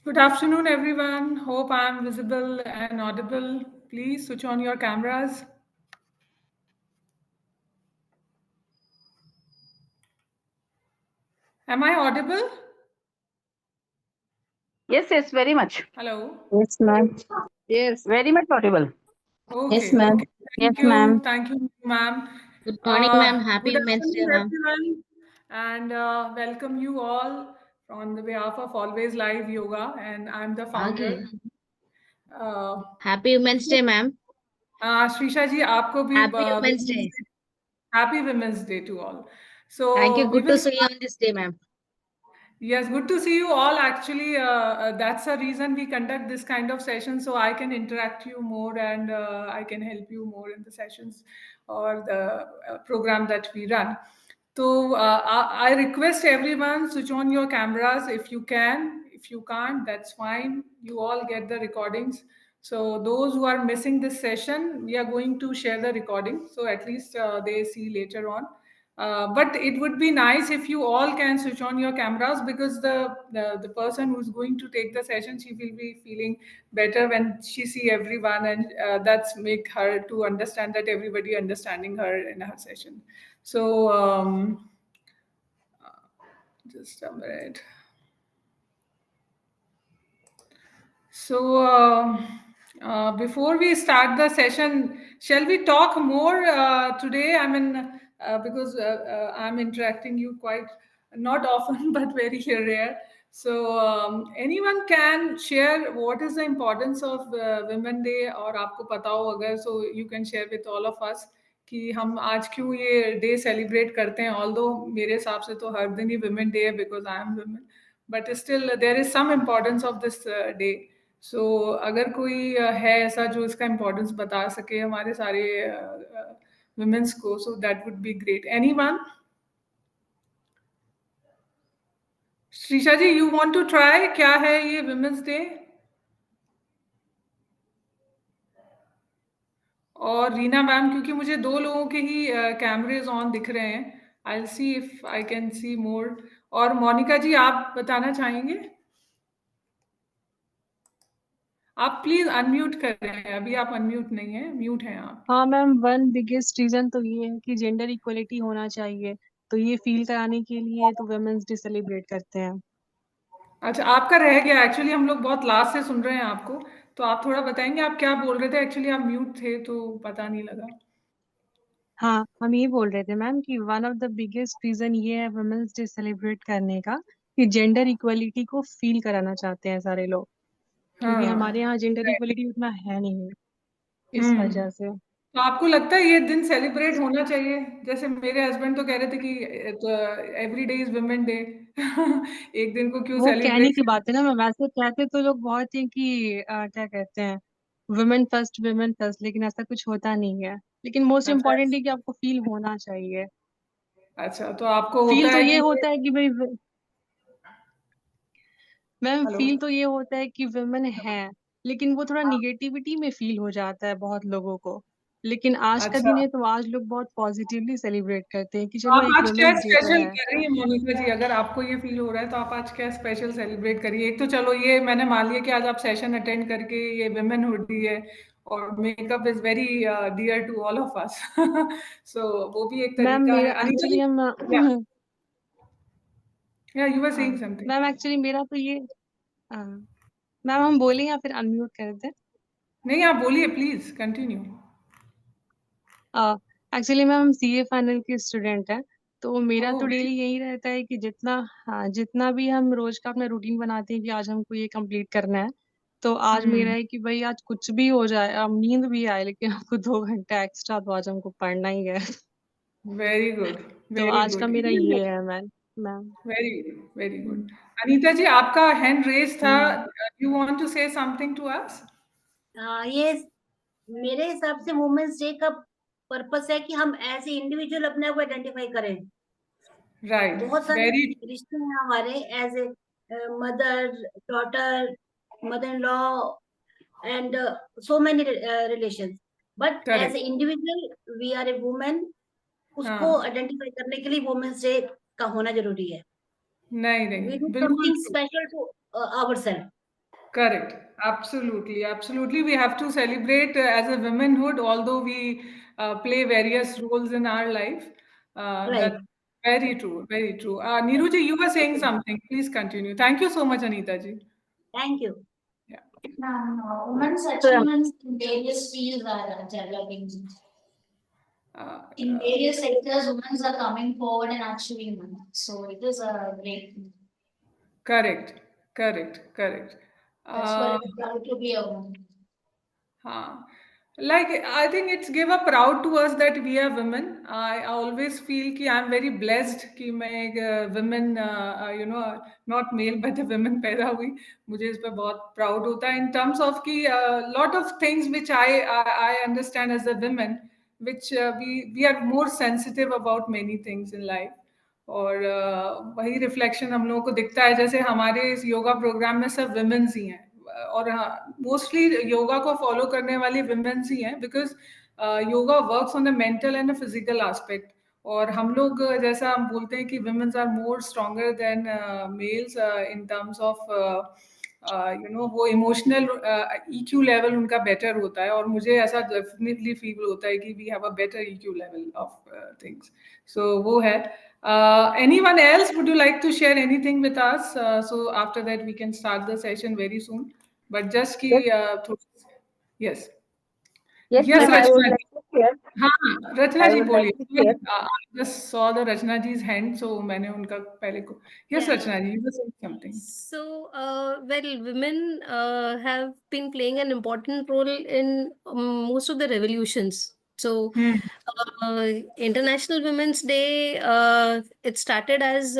Good afternoon, everyone. Hope I'm visible and audible. Please switch on your cameras. Am I audible? Yes, very much. Hello. Yes, ma'am. Yes, very much audible. Yes, Okay, ma'am. okay. Yes, Thank ma'am. you, ma'am. Good morning, ma'am. Happy Good Women's Day, afternoon, ma'am. everyone, and welcome you all on the behalf of Always Live Yoga, and I'm the founder. Okay. Uh, Happy Women's Day, ma'am. Shrisha जी आपको भी Happy Women's Day. Happy women's day to all. So Thank you. we Good to will see you on this day, ma'am. Yes, good to see you all. Actually, that's the reason we conduct this kind of session, so I can interact you more and I can help you more in the sessions or the program that we run. So I request everyone switch on your cameras if you can. If you can't, that's fine. You all get the recordings. So those who are missing this session, we are going to share the recording. So at least they see later on. But it would be nice if you all can switch on your cameras because the person who's going to take the session, she will be feeling better when she see everyone, and that's make her to understand that everybody understanding her in her session. So just a minute. So, before we start the session, shall we talk more today? I mean, because I'm interacting you quite not often, but very rare. So, anyone can share what is the importance of Women Day, और आपको पता हो अगर so you can share with all of us कि हम आज क्यों ये डे सेलिब्रेट करते हैं. ऑल्दो मेरे हिसाब से तो हर दिन ही वुमेन डे है because I am women, but still there is some importance of this day. So अगर कोई है ऐसा जो इसका इम्पोर्टेंस बता सके हमारे सारे वुमेन्स को, so that would be great. Anyone? Shreesha ji, you want to try? क्या है ये वुमेन्स डे? और रीना मैम, क्योंकि मुझे दो लोगों के ही कैमरेज ऑन दिख रहे हैं, आई see if I can see मोर. और मोनिका जी, आप बताना चाहेंगे? आप प्लीज अनम्यूट कर रहे हैं, अभी आप अनम्यूट नहीं है, म्यूट हैं आप. हाँ मैम, वन बिगेस्ट रीजन तो ये है कि जेंडर इक्वलिटी होना चाहिए, तो ये फील कराने के लिए तो वुमेन्स डे सेलिब्रेट करते हैं। अच्छा, आपका रह गया. एक्चुअली हम लोग बहुत लास्ट से सुन रहे हैं आपको, तो आप थोड़ा बताएंगे आप क्या बोल रहे थे. एक्चुअली आप म्यूट थे तो पता नहीं लगा. हाँ, हम ये बोल रहे थे मैम कि one of the biggest reason ये है वुमेन्स डे सेलिब्रेट करने का कि जेंडर इक्वलिटी को फील कराना चाहते हैं सारे लोग, क्योंकि हमारे हाँ. यहाँ जेंडर इक्वलिटी उतना है नहीं, इस हम्म. वजह से। तो आपको लगता है ये दिन सेलिब्रेट होना चाहिए? जैसे मेरे हस्बैंड तो कह रहे थे कि तो every day is women day. एक दिन को क्यों वो कहने की सेलिब्रेट? बात है ना मैम, वैसे कहते तो लोग बहुत हैं कि क्या कहते हैं, वुमेन फर्स्ट, लेकिन ऐसा कुछ होता नहीं है। लेकिन मोस्ट अच्छा. इम्पोर्टेंट है कि आपको फील होना चाहिए। अच्छा, तो आपको फील होता तो है ये कि होता है कि भाई मैम, हेलो. फील तो ये होता है कि वुमेन है, लेकिन वो थोड़ा निगेटिविटी में फील हो जाता है बहुत लोगों को। लेकिन आज का अच्छा, दिन है तो आज लोग बहुत पॉजिटिवली सेलिब्रेट करते हैं कि तो चलो आप एक आज क्या वुमेन्स डे तो स्पेशल है। कर रही हैं मोनिका जी? अगर आपको ये फील हो रहा है तो आप आज क्या स्पेशल सेलिब्रेट करिए. एक तो चलो ये मैंने मान लिया कि आज आप सेशन अटेंड करके ये विमेन हुडी है, और makeup is very dear to all of us. So वो भी एक मैम तरीका मेरा है. अनिता एक्चुअली जी, हम या यू वर हाँ सेइंग समथिंग. मैम, एक्चुअली मेरा तो ये हाँ मैम, हम बोले या फिर अनम्यूट कर दें? नहीं, आप बोलिए, प्लीज कंटिन्यू. एक्चुअली मैम, हम सीए फाइनल के स्टूडेंट हैं, तो मेरा ओह, तो डेली यही रहता है कि जितना भी हम रोज का अपना रूटीन बनाते हैं कि आज हमको ये कंप्लीट करना है, तो आज मेरा हम्म. है कि भाई आज कुछ भी हो जाए, अब नींद भी आए लेकिन हमको 2 घंटा एक्स्ट्रा तो आज हमको पढ़ना ही है। वेरी गुड, तो वेरी आज का गुड. मेरा ये है ma'am ma'am very good, very good. Hmm, Anita ji, आपका हैंड रेज था. Hmm. You want to say something to us? ये मेरे हिसाब से वुमेन्स डे का पर्पस है कि हम एज ए इंडिविजुअल अपने आप को आइडेंटिफाई करें। राइट. बहुत सारे वेरी. रिश्ते हैं हमारे, as a mother, daughter, mother in law and so many relations, but as correct. A individual we are a women. उसको हाँ. आइडेंटिफाई करने के लिए वुमेन्स डे का होना जरूरी है। नहीं वी नहीं, डू बिल्कुल something true. Special to our self. Correct. Absolutely. Absolutely. We have to celebrate as a womanhood, although we play various roles in our life. Right. That's very true. Very true. Neeruji, you were saying something. Please continue. Thank you so much, Anita ji. Thank you. Yeah. Women's So, achievements in various fields are developing. Uh, In uh, various sectors, women are coming forward and achieving them. So it is a great thing. correct. Correct. Correct. That's why Uh, it's proud to be a woman. हाँ. Like I think it's give a proud to us that we are women. I always feel कि I'm very blessed कि मैं एक women not male but a women पैदा हुई. मुझे इस पे बहुत proud होता है in terms of कि lot of things which I understand as a woman, which we are more sensitive about many things in life. और वही रिफ्लेक्शन हम लोगों को दिखता है जैसे हमारे इस योगा प्रोग्राम में सब विमेंस ही हैं और हाँ मोस्टली योगा को फॉलो करने वाली विमेंस ही हैं because yoga works on the mental and physical aspect और हम लोग जैसा हम बोलते हैं कि women's are more stronger than males in terms of वो इमोशनल EQ लेवल उनका बेटर होता है और मुझे ऐसा डेफिनेटली फील होता है कि we have a better EQ level of things so वो है anyone else would you like to share anything with us so after that we can start the session very soon but just ki yes yes, yes ma'am, I would Rachna like to share. हाँ रचना I ji would like बोलिए to share. I just saw the Rachna ji's hand so मैंने उनका पहले को yes Yeah. Rachna ji you were saying something So, well, women have been playing an important role in most of the revolutions. So, International Women's Day, it started as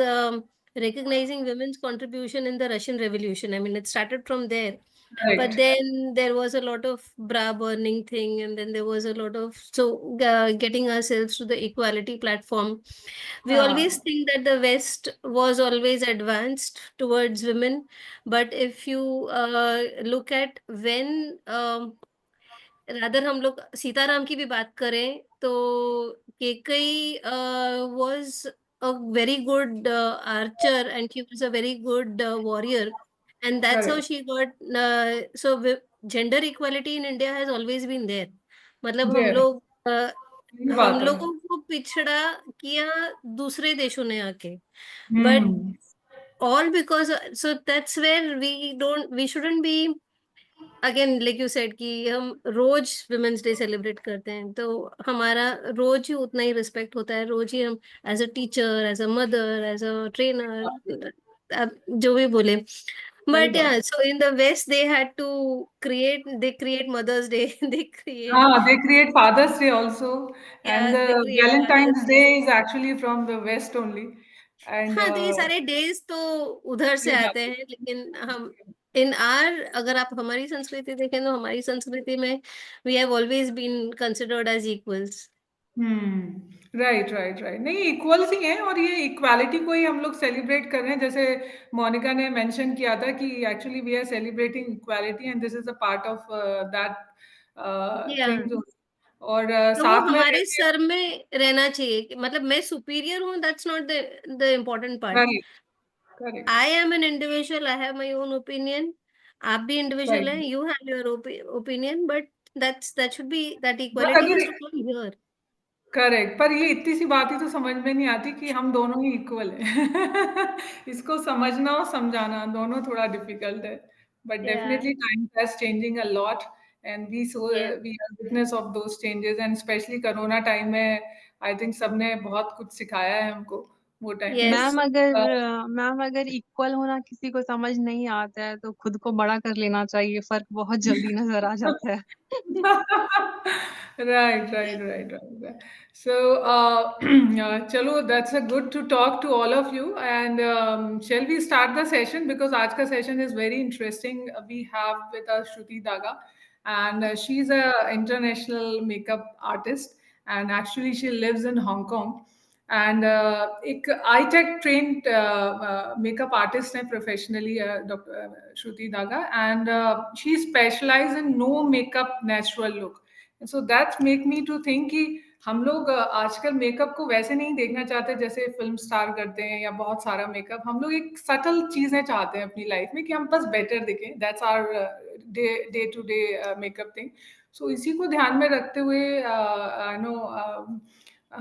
recognizing women's contribution in the Russian Revolution. I mean, it started from there. But correct then there was a lot of bra burning thing, and then there was a lot of getting ourselves to the equality platform. We always think that the West was always advanced towards women, but if you look at when rather हम लोग सीताराम की भी बात करें तो Kaikeyi was a very good archer and she was a very good warrior and that's how correct she got gender equality in India has always been there मतलब there ये हम बात है लोगों को पिछड़ा किया दूसरे देशों ने आके but all because so that's where we shouldn't be again like you said कि हम रोज वुमेन्स डे सेलिब्रेट करते हैं तो हमारा रोज ही उतना ही रिस्पेक्ट होता है रोज ही हम as a teacher as a mother as a trainer जो भी बोले but yeah so in the west they had to create Mother's Day they create they create Father's Day also, and yes the they create Valentine's Father's Day day is actually from the West only. And हाँ तो ये सारे days तो उधर से ये आते हैं लेकिन हम इन आर अगर आप हमारी संस्कृति देखें तो हमारी संस्कृति में we have always been considered as equals right right right नहीं इक्वल्स ही हैं और ये इक्वालिटी को ही हम लोग सेलिब्रेट कर रहे हैं जैसे मोनिका ने मेंशन किया था कि actually we are celebrating equality and this is a part of that या थिंग और तो वो साथ में हमारे सर में रहना चाहिए कि मतलब मैं सुपीरियर हूँ that's not the important part correct correct I am an individual I have my own opinion आप भी इंडिविजुअल हैं right you have your opinion but that should be that but equality अगर has to come here correct पर ये इतनी सी बात ही तो समझ में नहीं आती कि हम दोनों ही इक्वल हैं इसको समझना और समझाना दोनों थोड़ा डिफिकल्ट है but yeah definitely time is changing a lot and yeah we are witness of those changes and specially corona time में आई थिंक सबने बहुत कुछ सिखाया है हमको वो टाइम में यस मैम अगर इक्वल होना किसी को समझ नहीं आता है तो खुद को बड़ा कर लेना चाहिए फर्क बहुत जल्दी नजर आ जाता है right. So, chalo, that's a good to talk to all of you. And shall we start the session? Because आज का session is very interesting. We have with us Shruti Daga, and she's a international makeup artist, and actually she lives in Hong Kong. And एक आई-टेक trained makeup artist है professionally, Dr. Shruti Daga, and she specializes in no makeup natural look. And so that make me to think कि हम लोग आजकल makeup को वैसे नहीं देखना चाहते जैसे फिल्म स्टार करते हैं या बहुत सारा मेकअप। हम लोग एक सटल चीजें चाहते हैं अपनी लाइफ में कि हम बस बेटर दिखें। That's our day to day makeup thing. So इसी को ध्यान में रखते हुए आई नो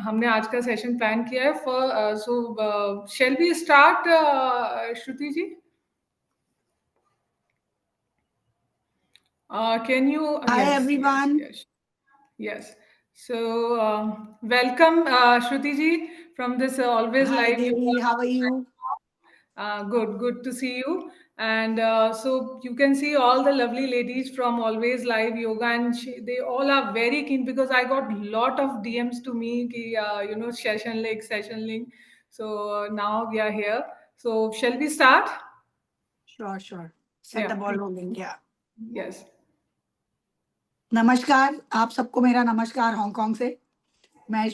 हमने आज का सेशन प्लान किया है। For so shall we start Shruti ji? Can you? Hi Yes, everyone. yes, yes. So, welcome, Shruti ji, from this Always Hi Live Devi, Yoga. how are you? Good to see you. And so you can see all the lovely ladies from Always Live Yoga, and they all are very keen because I got lot of DMs to me, ki, session link. So now we are here. So shall we start? Sure. Set the Yeah, ball rolling. Yeah. yes. नमस्कार, आप सबको मेरा नमस्कार Hong Kong से। मैं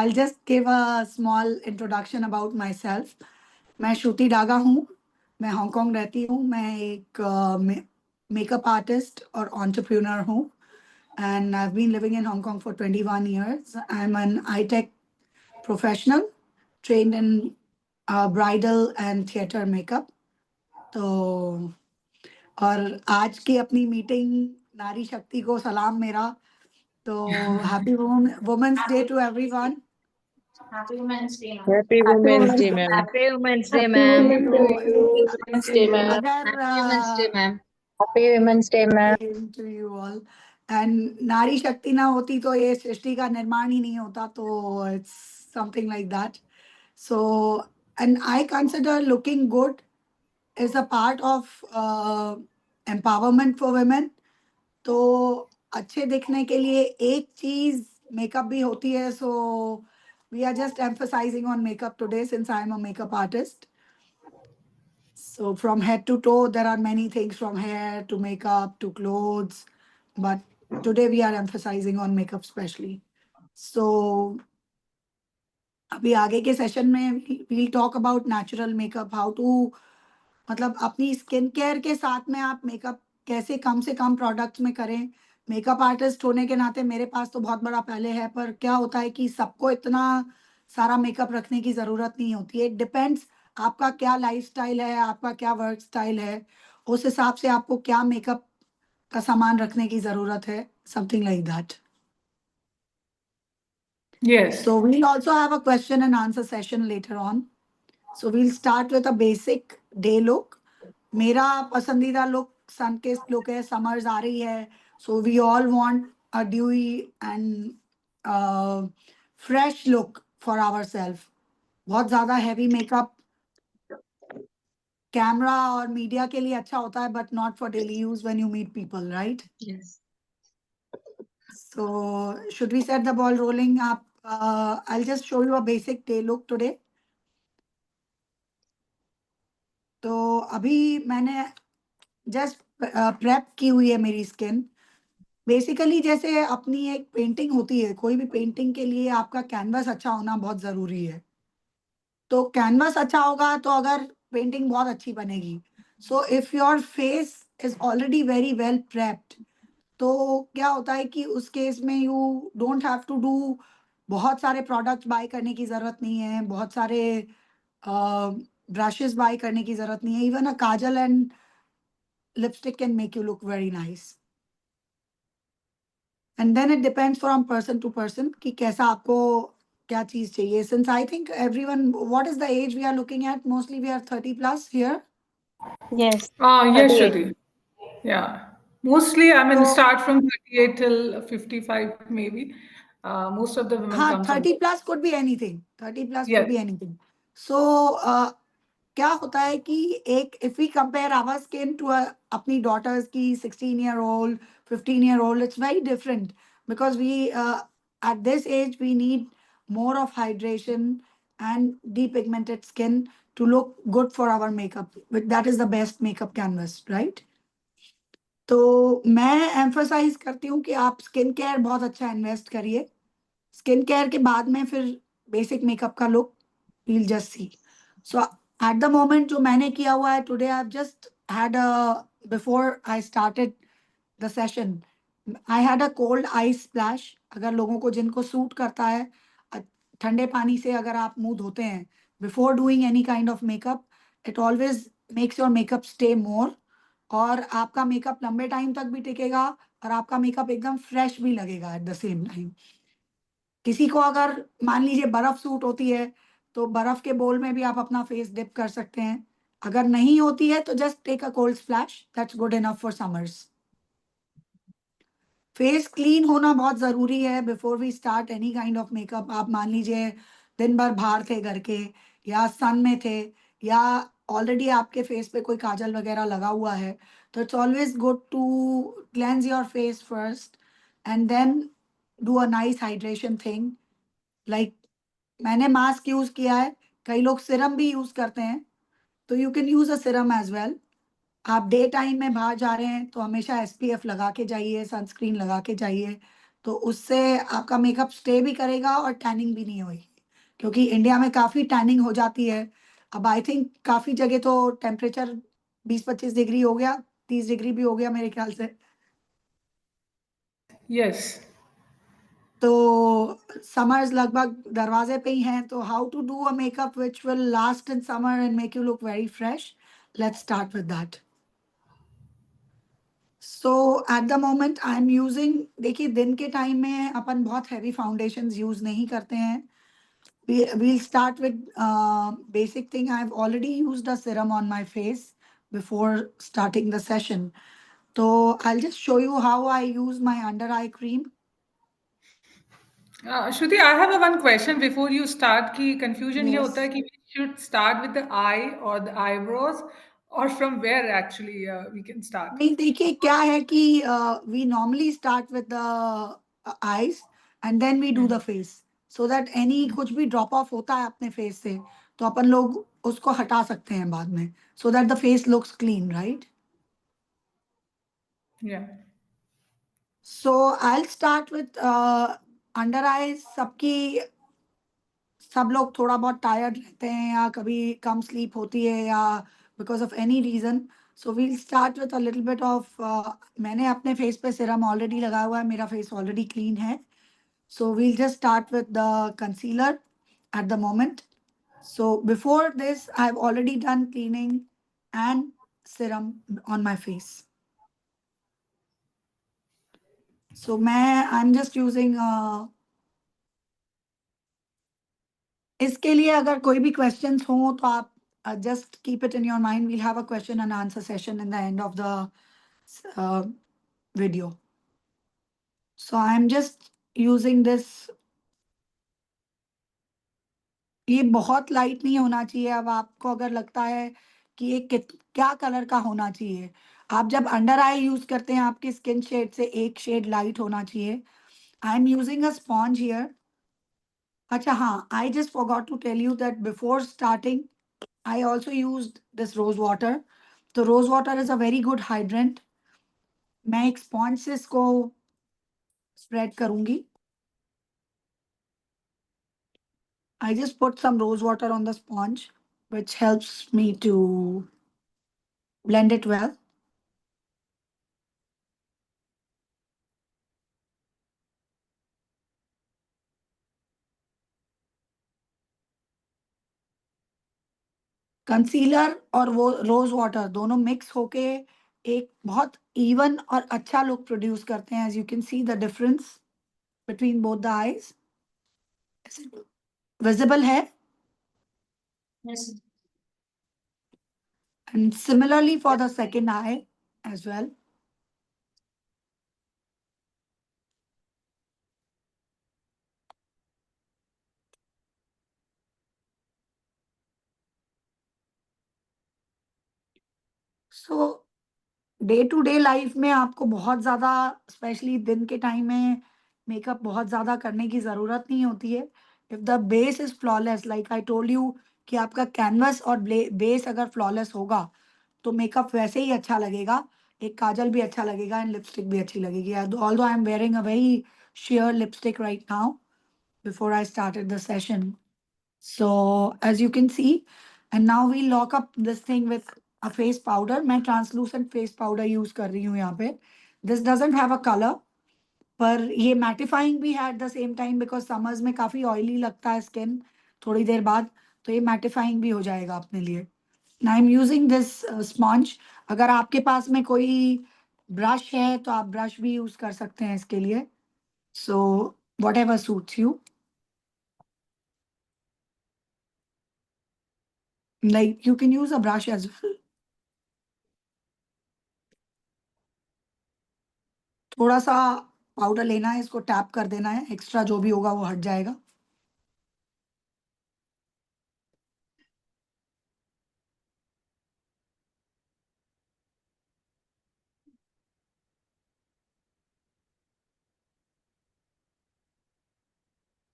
I'll just give a small introduction about myself. मैं श्रुति डागा हूँ। मैं हांगकांग रहती हूँ। मैं एक मेकअप आर्टिस्ट और एंटरप्रेन्योर हूँ। And I've been living in Hong Kong for 21 years. I'm an iTech professional trained in bridal and theater makeup. तो और आज की अपनी मीटिंग नारी शक्ति को सलाम मेरा। तो happy women's day to everyone. Happy Women's Day. Happy Women's Day, ma'am. Happy Women's Day, ma'am. Women's Day, ma'am. अगर Happy Women's Day, ma'am. Happy Women's Day, ma'am. to you all and नारी शक्ति ना होती तो ये सृष्टि का निर्माण ही नहीं होता। तो it's something like that. So and I consider looking good is a part of empowerment for women. तो अच्छे दिखने के लिए एक चीज मेकअप भी होती है। So we are just emphasizing on makeup today since I am a makeup artist. So from head to toe there are many things from hair to makeup to clothes, but today we are emphasizing on makeup specially. So अभी आगे के session में we'll talk about natural makeup, how to मतलब अपनी skin care के साथ में आप मेकअप कैसे कम से कम प्रोडक्ट्स में करें। मेकअप आर्टिस्ट होने के नाते मेरे पास तो बहुत बड़ा पहले है, पर क्या होता है कि सबको इतना सारा मेकअप रखने की ज़रूरत नहीं होती है। इट डिपेंड्स आपका क्या लाइफस्टाइल है, आपका क्या वर्क स्टाइल है, उस हिसाब से आपको क्या मेकअप का सामान रखने की ज़रूरत है, something like that. Yes. So we'll also have a question and answer session later on. So we'll start with a basic day look. मेरा पसंदीदा लुक सन किस्ड लुक है। समर्स आ रही है, so we all want a dewy and fresh look for ourself. बहुत ज्यादा heavy makeup camera और media के लिए अच्छा होता है, but not for daily use when you meet people, right? Yes. So should we set the ball rolling? I'll just show you a basic day look today. तो अभी मैंने just prep की हुई है मेरी स्किन। बेसिकली जैसे अपनी एक पेंटिंग होती है, कोई भी पेंटिंग के लिए आपका कैनवस अच्छा होना बहुत जरूरी है। तो कैनवस अच्छा होगा तो अगर पेंटिंग बहुत अच्छी बनेगी। So if your face is already very well prepped, तो क्या होता है कि उस केस में you don't have to do बहुत सारे प्रोडक्ट्स बाय करने की जरूरत नहीं है, बहुत सारे ब्रशेस बाय करने की जरूरत नहीं है। Even a kajal and lipstick can make you look very nice. And then it depends from person to person कि कैसा आपको क्या चीज चाहिए। Since I think everyone, what is the age we are looking at? Mostly we are 30 plus here. Yes. Yes, 38. Shruti. Yeah. Mostly, I mean, So- start from 38 till 55, maybe. Most of the women हाँ, come from 30 plus could be anything. 30 plus Yes. could be anything. So क्या होता है कि एक if we compare our skin to अपनी daughters की 16-year-old, 15-year-old, it's very different because we at this age we need more of hydration and depigmented skin to look good for our makeup. But that is the best makeup canvas, right? तो मैं emphasize करती हूँ कि आप skin care बहुत अच्छा invest करिए। Skin care के बाद में फिर बेसिक मेकअप का look we'll just see. So at the moment जो मैंने किया हुआ है today, I've just had a before I started the session, I had a cold ice splash. अगर लोगों को जिनको सूट करता है ठंडे पानी से अगर आप मुंह धोते हैं before doing any kind of makeup, it always makes your makeup stay मोर, और आपका मेकअप लंबे टाइम तक भी टिकेगा और आपका मेकअप एकदम फ्रेश भी लगेगा एट द सेम टाइम। किसी को अगर मान लीजिए बर्फ सूट होती है तो बर्फ के बोल में भी आप अपना फेस डिप कर सकते हैं। अगर नहीं होती है तो just take a cold splash, that's good enough for summers. Face clean होना बहुत जरूरी है before we start any kind of makeup. आप मान लीजिए दिन भर बाहर थे घर के, या सन में थे, या ऑलरेडी आपके फेस पे कोई काजल वगैरह लगा हुआ है, तो it's always good to cleanse your face first and then do a nice hydration thing. Like मैंने मास्क यूज किया है, कई लोग सिरम भी यूज करते हैं, तो you can use a serum as well. आप डे टाइम में बाहर जा रहे हैं तो हमेशा एसपीएफ लगा के जाइए, सनस्क्रीन लगा के जाइए, तो उससे आपका मेकअप स्टे भी करेगा और टैनिंग भी नहीं होगी, क्योंकि इंडिया में काफ़ी टैनिंग हो जाती है। अब आई थिंक काफ़ी जगह तो टेम्परेचर 20-25 डिग्री हो गया, 30 डिग्री भी हो गया मेरे ख्याल से। Yes. तो समर्स लगभग दरवाजे पे ही हैं, तो how to do a makeup which will last in summer and make you look very fresh, let's start with that. So at the moment I am using, देखिए दिन के टाइम में अपन बहुत हैवी फाउंडेशंस यूज नहीं करते हैं। we'll start with basic thing. I've already used a serum on my face before starting the session, so I'll just show you how I use my under eye cream. Shruti, I have a one question before you start. कि confusion ये होता है Yes. कि we should start with the eye or the eyebrows, or from where actually we can start. नहीं, देखिए क्या है कि we normally start with the eyes and then we do the face, so that any कुछ भी drop off होता है अपने face से तो अपन लोग उसको हटा सकते हैं बाद में, so that the face looks clean, right? Yeah. So I'll start with under eyes. सब लोग थोड़ा बहुत टायर्ड रहते हैं या कभी कम स्लीप होती है या because of any reason, so we'll start with a little bit of, मैंने अपने फेस पे सिरम ऑलरेडी लगाया हुआ है, मेरा फेस ऑलरेडी क्लीन है, so we'll just start with the concealer at the moment. So before this I have already done cleaning and serum on my face. So मैं I am just using, इसके लिए अगर कोई भी questions हो तो आप just keep it in your mind. We'll have a question and answer session in the end of the video. So I'm just using this. ये बहुत लाइट नहीं होना चाहिए। अब आपको अगर लगता है कि ये क्या कलर का होना चाहिए, आप जब अंडर आई यूज करते हैं आपकी स्किन शेड से एक शेड लाइट होना चाहिए। आई am using a sponge here. अच्छा हाँ, I just forgot to tell you that before starting I also used this rose water. तो rose water is a very good hydrant. मैं एक sponge से इसको स्प्रेड करूंगी। I just put some rose water on the sponge, which helps me to blend it well. Concealer और वो rose water दोनों mix होके एक बहुत इवन और अच्छा लुक प्रोड्यूस करते हैं। As you can see the difference between both the eyes, visible है। Yes. And similarly for the second eye as well. So day to day life में आपको बहुत ज़्यादा, स्पेशली दिन के टाइम में मेकअप बहुत ज़्यादा करने की ज़रूरत नहीं होती है। If the base is flawless, like I told you कि आपका कैनवस और बेस अगर फ्लॉलेस होगा तो मेकअप वैसे ही अच्छा लगेगा, एक काजल भी अच्छा लगेगा एंड लिपस्टिक भी अच्छी लगेगी। Although I am wearing a very sheer lipstick right now before I started the session. So as you can see, and now we lock up this thing with a face powder. मैं translucent face powder use कर रही हूँ यहाँ पे. This doesn't have a color. पर ये mattifying भी है at the same time, because summers में काफी ऑयली लगता है स्किन थोड़ी देर बाद, तो ये मैटिफाइंग भी हो जाएगा अपने लिए। आई एम यूजिंग दिस स्पॉन्ज। अगर आपके पास में कोई ब्रश है तो आप ब्रश भी यूज कर सकते हैं इसके लिए, so whatever suits you, like you can use a brush as well. थोड़ा सा पाउडर लेना है, इसको टैप कर देना है, एक्स्ट्रा जो भी होगा वो हट जाएगा।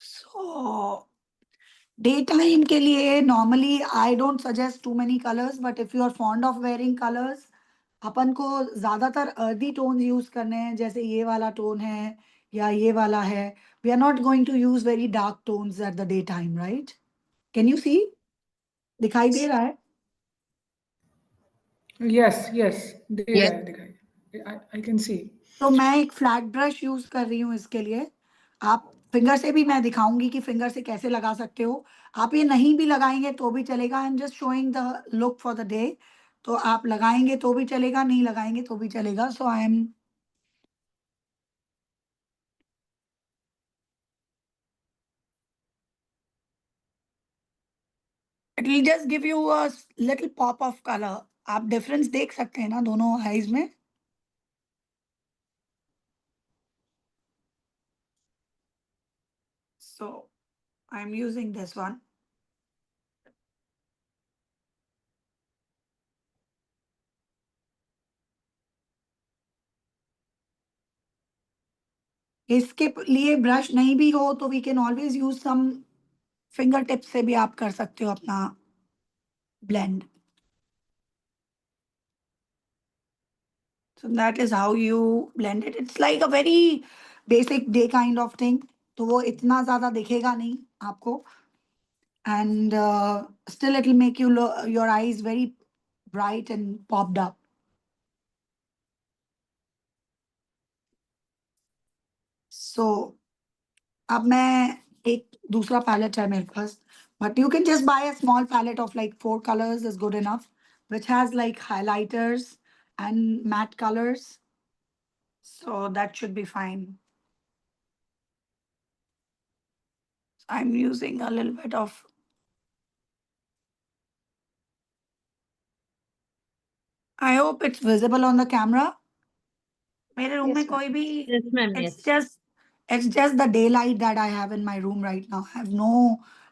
सो डे टाइम के लिए normally I don't suggest too many colours, but if you are fond of wearing colours, अपन को ज्यादातर अर्दी टोन यूज करने हैं, जैसे ये वाला टोन है या ये वाला है। We are not going to use very dark tones at the day time, right? Can you see? दिखाई दे रहा है? Yes, yes, दे Yes. रहा है, दिखाई, I can see. तो मैं एक फ्लैट ब्रश यूज कर रही हूँ इसके लिए। आप फिंगर से भी, मैं दिखाऊंगी कि फिंगर से कैसे लगा सकते हो। आप ये नहीं भी लगाएंगे तो भी चलेगा, I am just showing the look for the day. तो आप लगाएंगे तो भी चलेगा, नहीं लगाएंगे तो भी चलेगा। So I am it will just give you a little pop of colour. आप डिफरेंस देख सकते हैं ना दोनों आईज में? So I am using this one. इसके लिए ब्रश नहीं भी हो तो we can always use some fingertip से भी आप कर सकते हो अपना blend. So that is how you blend it. It's like a very basic day kind of thing. तो वो इतना ज़्यादा दिखेगा नहीं आपको, and still it will make your eyes very bright and popped up. So अब मैं एक दूसरा palette है मेरे पास, but you can just buy a small palette of like 4 colors is good enough, which has like highlighters and matte colors. So that should be fine. I'm using a little bit of. I hope it's visible on the camera. मेरे room में कोई भी, Yes, ma'am. it's Yes. just the daylight that I have in my room right now. I have no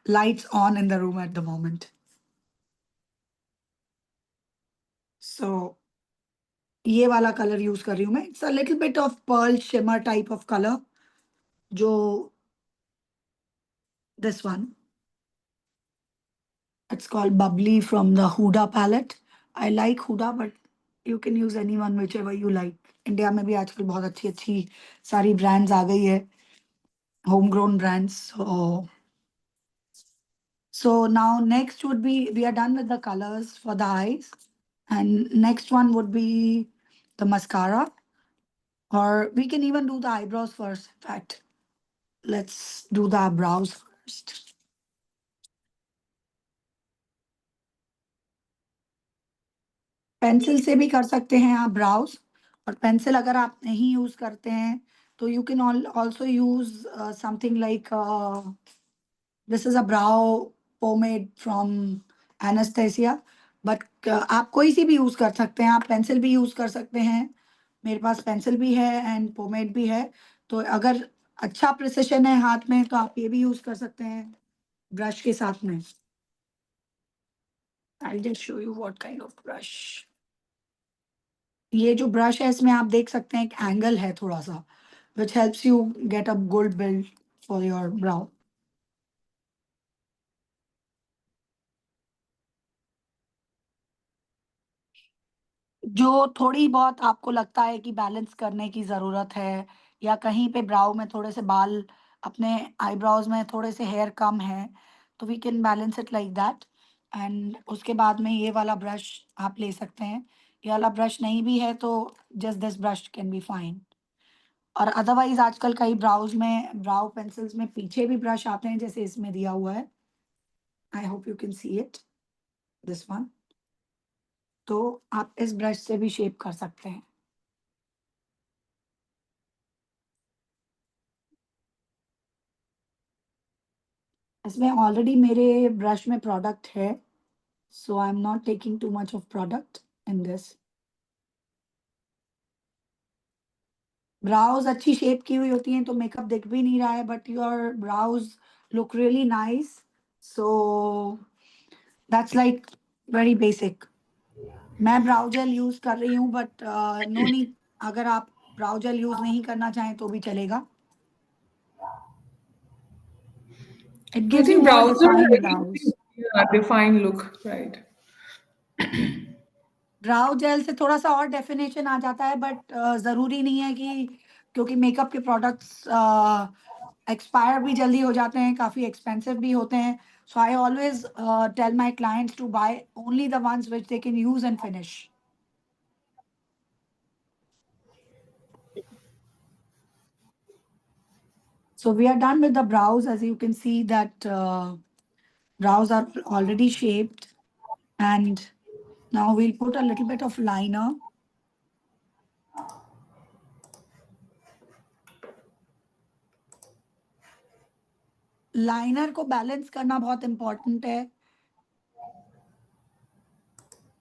lights on in the room at the moment. So ये वाला colour use कर रही हूँ मैं. It's a little bit of pearl shimmer type of color. जो this one. It's called Bubbly from the Huda palette. I like Huda, but you can use anyone whichever you like. India में भी आजकल बहुत अच्छी अच्छी सारी brands आ गई है, homegrown brands. So now next would be, we are done with the colors for the eyes, and next one would be the mascara, or we can even do the eyebrows first. In fact, let's do the brows first. Pencil से भी कर सकते हैं आप browse, और pencil अगर आप नहीं यूज करते हैं तो you can also use something like this is a brow pomade from Anastasia, but आप कोई सी भी यूज कर सकते हैं। आप पेंसिल भी यूज कर सकते हैं, मेरे पास पेंसिल भी है एंड पोमेड भी है। तो अगर अच्छा प्रिसिशन है हाथ में तो आप ये भी यूज कर सकते हैं ब्रश के साथ में। I just show you what kind of brush. ये जो ब्रश है इसमें आप देख सकते हैं एक एंगल है थोड़ा सा, which helps you get a good build for your brow. जो थोड़ी बहुत आपको लगता है कि बैलेंस करने की जरूरत है, या कहीं पे ब्राउ में थोड़े से बाल, अपने आईब्रोज में थोड़े से हेयर कम है, तो we can balance it like that. And उसके बाद में ये वाला ब्रश आप ले सकते हैं। ये वाला ब्रश नहीं भी है तो just this brush can be fine. और अदरवाइज आजकल कई ब्राउ पेंसिल्स में पीछे भी ब्रश आते हैं, जैसे इसमें दिया हुआ है. आई hope you can see it, this one. तो आप इस ब्रश से भी शेप कर सकते हैं. इसमें ऑलरेडी मेरे ब्रश में प्रोडक्ट है, so I am not taking too much of product in this. Brows अच्छी शेप की हुई होती हैं तो मेकअप दिख भी नहीं रहा है, but your browse look really nice. So that's like very basic. मैं ब्राउ जेल यूज कर रही हूँ, बट नो नीड. अगर आप ब्राउ जेल यूज नहीं करना चाहें तो भी चलेगा. It I gives you think more browser defined brows. defined look, right? Brow jail से थोड़ा सा और डेफिनेशन आ जाता है, बट जरूरी नहीं है कि, क्योंकि मेकअप के प्रोडक्ट्स एक्सपायर भी जल्दी हो जाते हैं, काफी एक्सपेंसिव भी होते हैं. So I always tell my clients to buy only the ones which they can use and finish. So we are done with the brows. As you can see that brows are already shaped, and now we'll put a little bit of liner. Liner को balance करना बहुत important है.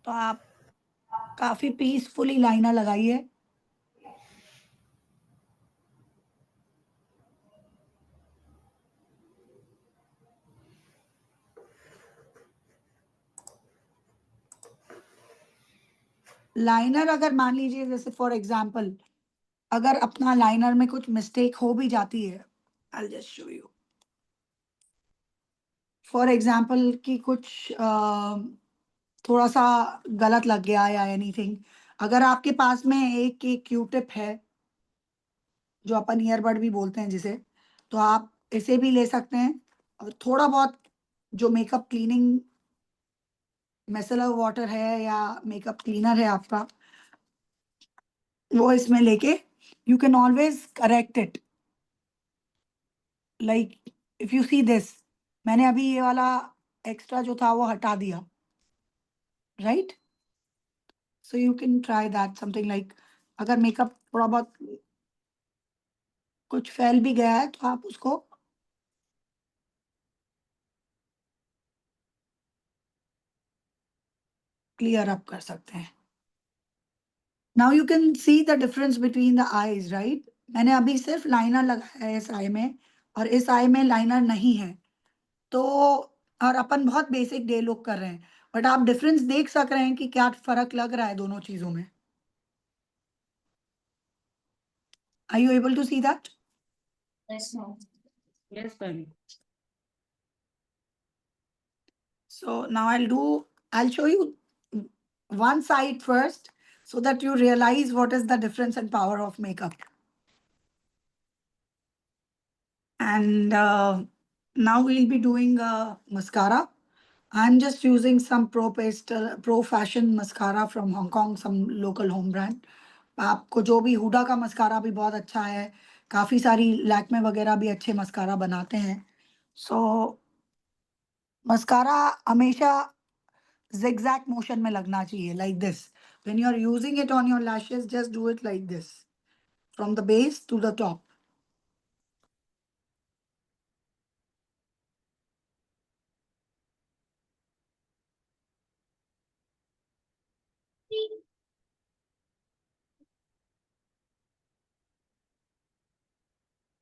तो आप काफी peacefully liner लगाइए. Liner अगर मान लीजिए, जैसे फॉर एग्जांपल, अगर अपना लाइनर में कुछ मिस्टेक हो भी जाती है, I just show you. For example कि कुछ थोड़ा सा गलत लग गया या एनीथिंग, अगर आपके पास में एक क्यूटिप है, जो अपन ईयरबड भी बोलते हैं जिसे, तो आप इसे भी ले सकते हैं. और थोड़ा बहुत जो मेकअप क्लीनिंग मिसेलर वाटर है या मेकअप क्लीनर है आपका, वो इसमें लेके you can always correct it. Like if you see this, मैंने अभी ये वाला एक्स्ट्रा जो था वो हटा दिया, right. So you can try that something like, अगर मेकअप थोड़ा बहुत कुछ फैल भी गया है तो आप उसको क्लियर अप कर सकते हैं. Now you can see the difference between the eyes, right. मैंने अभी सिर्फ लाइनर लगाया है इस आई में, और इस आई में लाइनर नहीं है. तो और अपन बहुत बेसिक डे लुक कर रहे हैं, बट आप डिफरेंस देख सक रहे हैं कि क्या फर्क लग रहा है दोनों चीजों में. Are you able to see that? Yes, ma'am. Yes, ma'am. So now I'll show you one side first so that you realize what is the difference and power of makeup. And now we'll be doing mascara. I'm just using some Pro Fashion mascara from Hong Kong, some local home brand. आपको जो भी हुडा का mascara भी बहुत अच्छा है, काफी सारी लैक्मे वगैरह भी अच्छे मस्कारा बनाते हैं. सो मस्कारा हमेशा zigzag motion में लगना चाहिए, like this. When you're using it on your lashes, just do it like this, from the base to the top.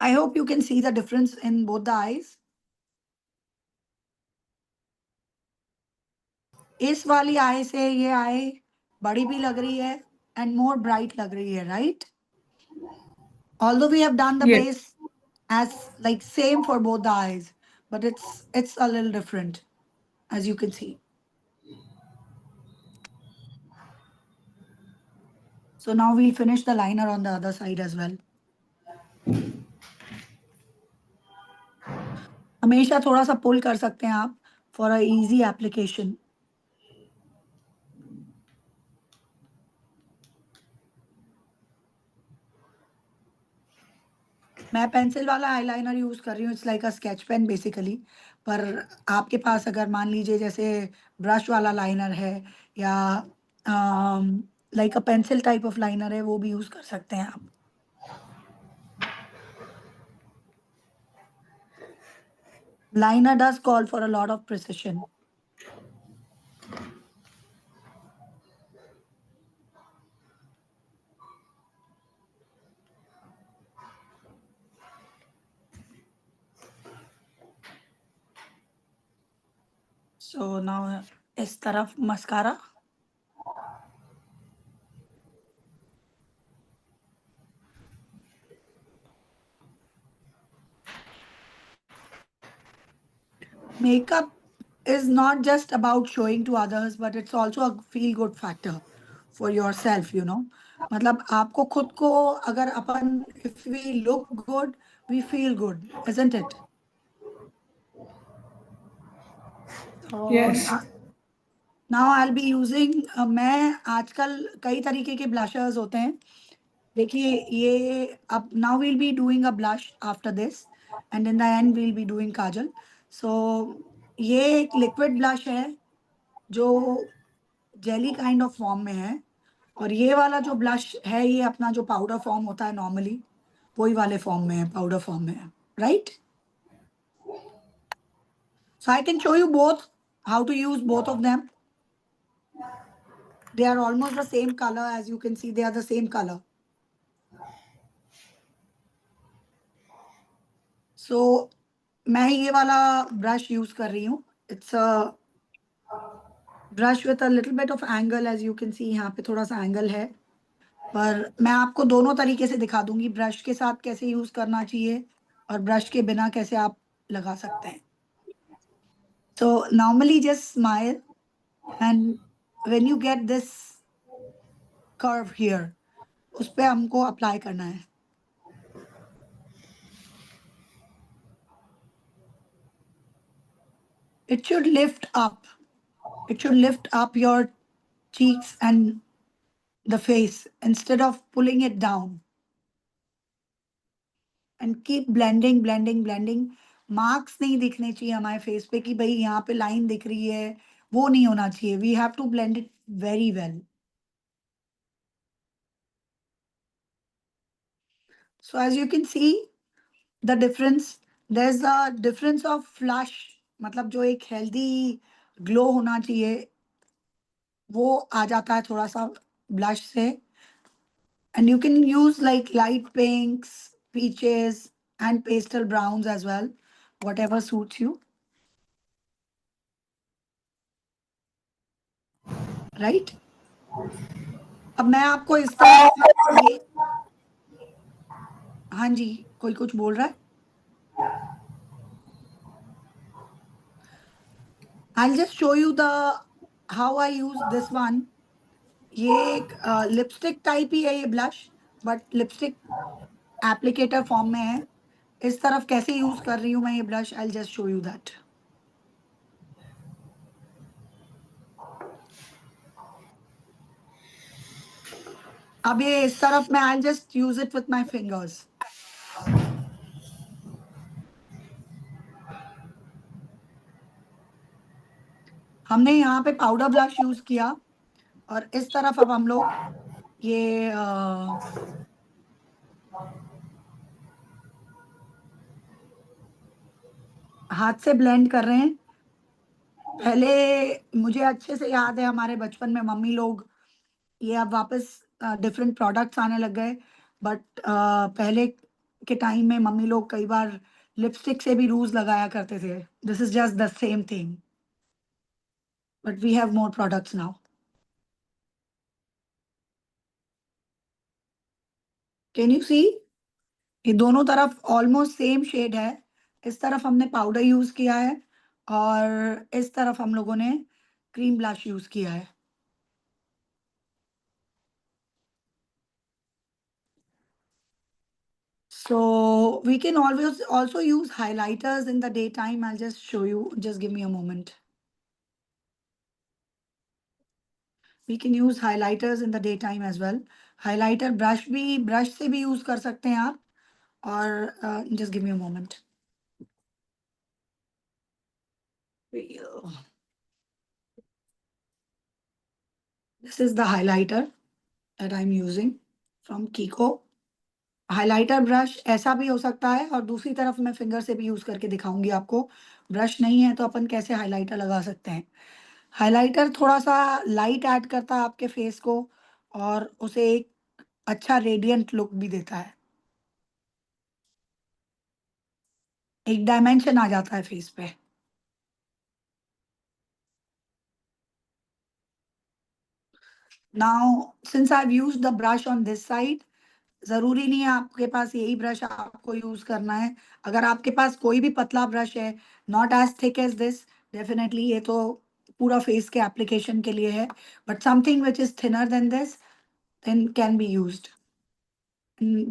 I hope you can see the difference in both the eyes. इस वाली आई से ये आई बड़ी भी लग रही है and more bright लग रही है, right? Although we have done the Yes. base as like same for both the eyes, but it's a little different, as you can see. So now we'll finish the liner on the other side as well. हमेशा थोड़ा सा पुल कर सकते हैं आप for a easy application. मैं pencil वाला eyeliner use कर रही हूँ, it's like a sketch pen basically. पर आपके पास अगर मान लीजिए जैसे ब्रश वाला लाइनर है या like a pencil type of liner है, वो भी यूज कर सकते हैं आप। Liner does call for a lot of precision. So now इस तरफ mascara. Makeup is not just about showing to others, but it's also a feel good factor for yourself, you know. मतलब आपको खुद को अगर अपन, if we look good, we feel good, isn't it? So Yes. now I'll be using, मैं आजकल कई तरीके के ब्लशर्स होते हैं। देखिए ये अब now we'll be doing a blush after this and in the end we'll be doing Kajal. So ये एक लिक्विड ब्लश है जो जेली काइंड ऑफ फॉर्म में है, और ये वाला जो ब्लश है ये अपना जो पाउडर फॉर्म होता है नॉर्मली, वही वाले फॉर्म में है, पाउडर फॉर्म में है, right? So I can show you both, how to use both of them. They are almost the same color, as you can see, they are the same color. So मैं ये वाला brush use कर रही हूँ। It's a brush with a little bit of angle, as you can see यहाँ पे थोड़ा सा एंगल है, पर मैं आपको दोनों तरीके से दिखा दूंगी, ब्रश के साथ कैसे यूज करना चाहिए और ब्रश के बिना कैसे आप लगा सकते हैं। So normally just smile and when you get this curve here, उस पे हमको अप्लाई करना है। It should lift up. It should lift up your cheeks and the face instead of pulling it down. And keep blending, blending, blending. Marks नहीं दिखने चाहिए हमारे face पे कि भाई यहाँ पे लाइन दिख रही है, वो नहीं होना चाहिए। We have to blend it very well. So as you can see, the difference, there's a difference of flush, मतलब जो एक healthy glow होना चाहिए वो आ जाता है थोड़ा सा ब्लश से। And you can use like light pinks, peaches and pastel browns as well, whatever suits you, right? अब मैं आपको इस तरह ये, हाँ जी कोई कुछ बोल रहा है? I'll just show you the how I use this one. ये एक लिपस्टिक टाइप ही है ये blush, but lipstick applicator form में है। इस तरफ कैसे यूज कर रही हूँ मैं ये blush, I just show you that. अब ये इस तरफ मैं I just use it with my fingers. हमने यहाँ पे पाउडर ब्लश यूज किया और इस तरफ अब हम लोग ये हाथ से ब्लेंड कर रहे हैं। पहले मुझे अच्छे से याद है हमारे बचपन में मम्मी लोग, ये अब वापस डिफरेंट प्रोडक्ट्स आने लग गए, बट पहले के टाइम में मम्मी लोग कई बार लिपस्टिक से भी रूज लगाया करते थे। This is just the same thing, but we have more products now. Can you see? ये दोनों तरफ ऑलमोस्ट सेम शेड है। इस तरफ हमने पाउडर यूज किया है और इस तरफ हम लोगों ने क्रीम ब्लश यूज किया है। So we can always also use highlighters in the daytime. I'll just show you, just give me a moment. We can use highlighters in the daytime as well. Highlighter brush भी, brush से भी use कर सकते हैं आप, और just give me a moment. This is the highlighter that I'm using from Kiko. Highlighter brush ऐसा भी हो सकता है और दूसरी तरफ मैं फिंगर से भी यूज करके दिखाऊंगी आपको। ब्रश नहीं है तो अपन कैसे हाइलाइटर लगा सकते हैं। हाइलाइटर थोड़ा सा लाइट ऐड करता है आपके फेस को और उसे एक अच्छा रेडियंट लुक भी देता है। एक डायमेंशन आ जाता है फेस पे। Now since I have used the brush on this side, जरूरी नहीं है आपके पास यही ब्रश आपको यूज करना है। अगर आपके पास कोई भी पतला ब्रश है, not as thick as this, definitely ये तो पूरा फेस के एप्लीकेशन के लिए है, but something which is thinner than this then can be used.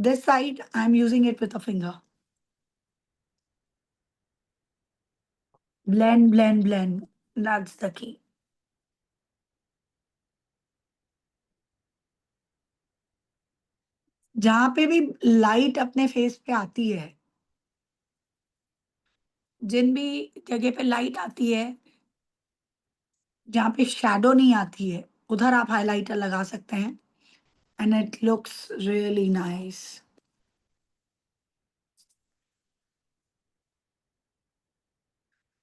This side I'm using it with a finger. Blend, blend, blend. That's the key. जहां पे भी लाइट अपने फेस पे आती है, जिन भी जगह पे लाइट आती है, जहाँ पे शैडो नहीं आती है, उधर आप हाइलाइटर लगा सकते हैं and it looks really nice.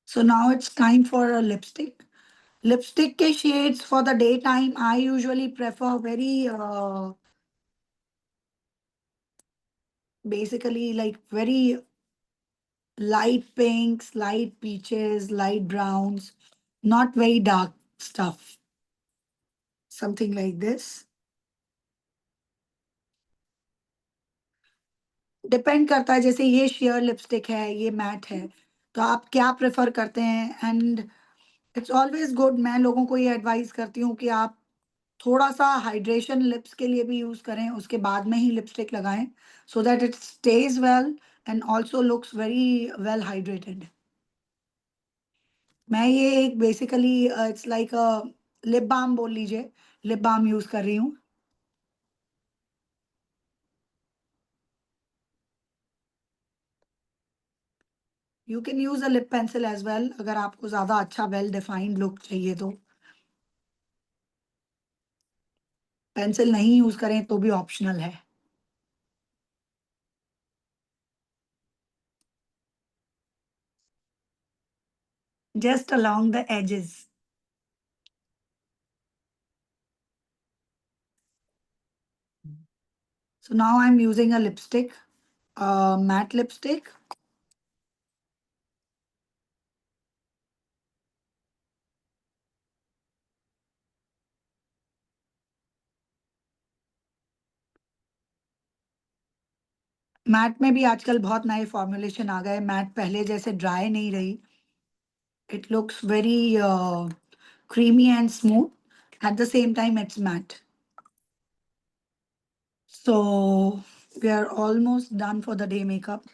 So now it's time for a lipstick. Lipstick के shades for the daytime I usually prefer very basically like very light pinks, light peaches, light browns, not very dark stuff. Something like this. Depend करता है, जैसे ये share lipstick है, ये mat है, तो आप क्या प्रेफर करते हैं। एंड इट्स ऑलवेज गुड, मैं लोगों को ये एडवाइस करती हूँ कि आप थोड़ा सा हाइड्रेशन लिप्स के लिए भी यूज करें, उसके बाद में ही लिपस्टिक लगाएं, so that it stays well and also looks very well hydrated. मैं ये एक basically it's like a lip balm बोल लीजिए, लिप बाम यूज कर रही हूँ। You can use a lip pencil as well, अगर आपको ज्यादा अच्छा वेल डिफाइंड लुक चाहिए तो। पेंसिल नहीं यूज करें तो भी ऑप्शनल है। Just along the edges. So now I'm using a lipstick, a matte lipstick. Matte में भी आजकल बहुत नए फॉर्मुलेशन आ गए, मैट पहले जैसे ड्राई नहीं रही। It looks very creamy and smooth. At the same time, it's matte. So we are almost done for the day makeup.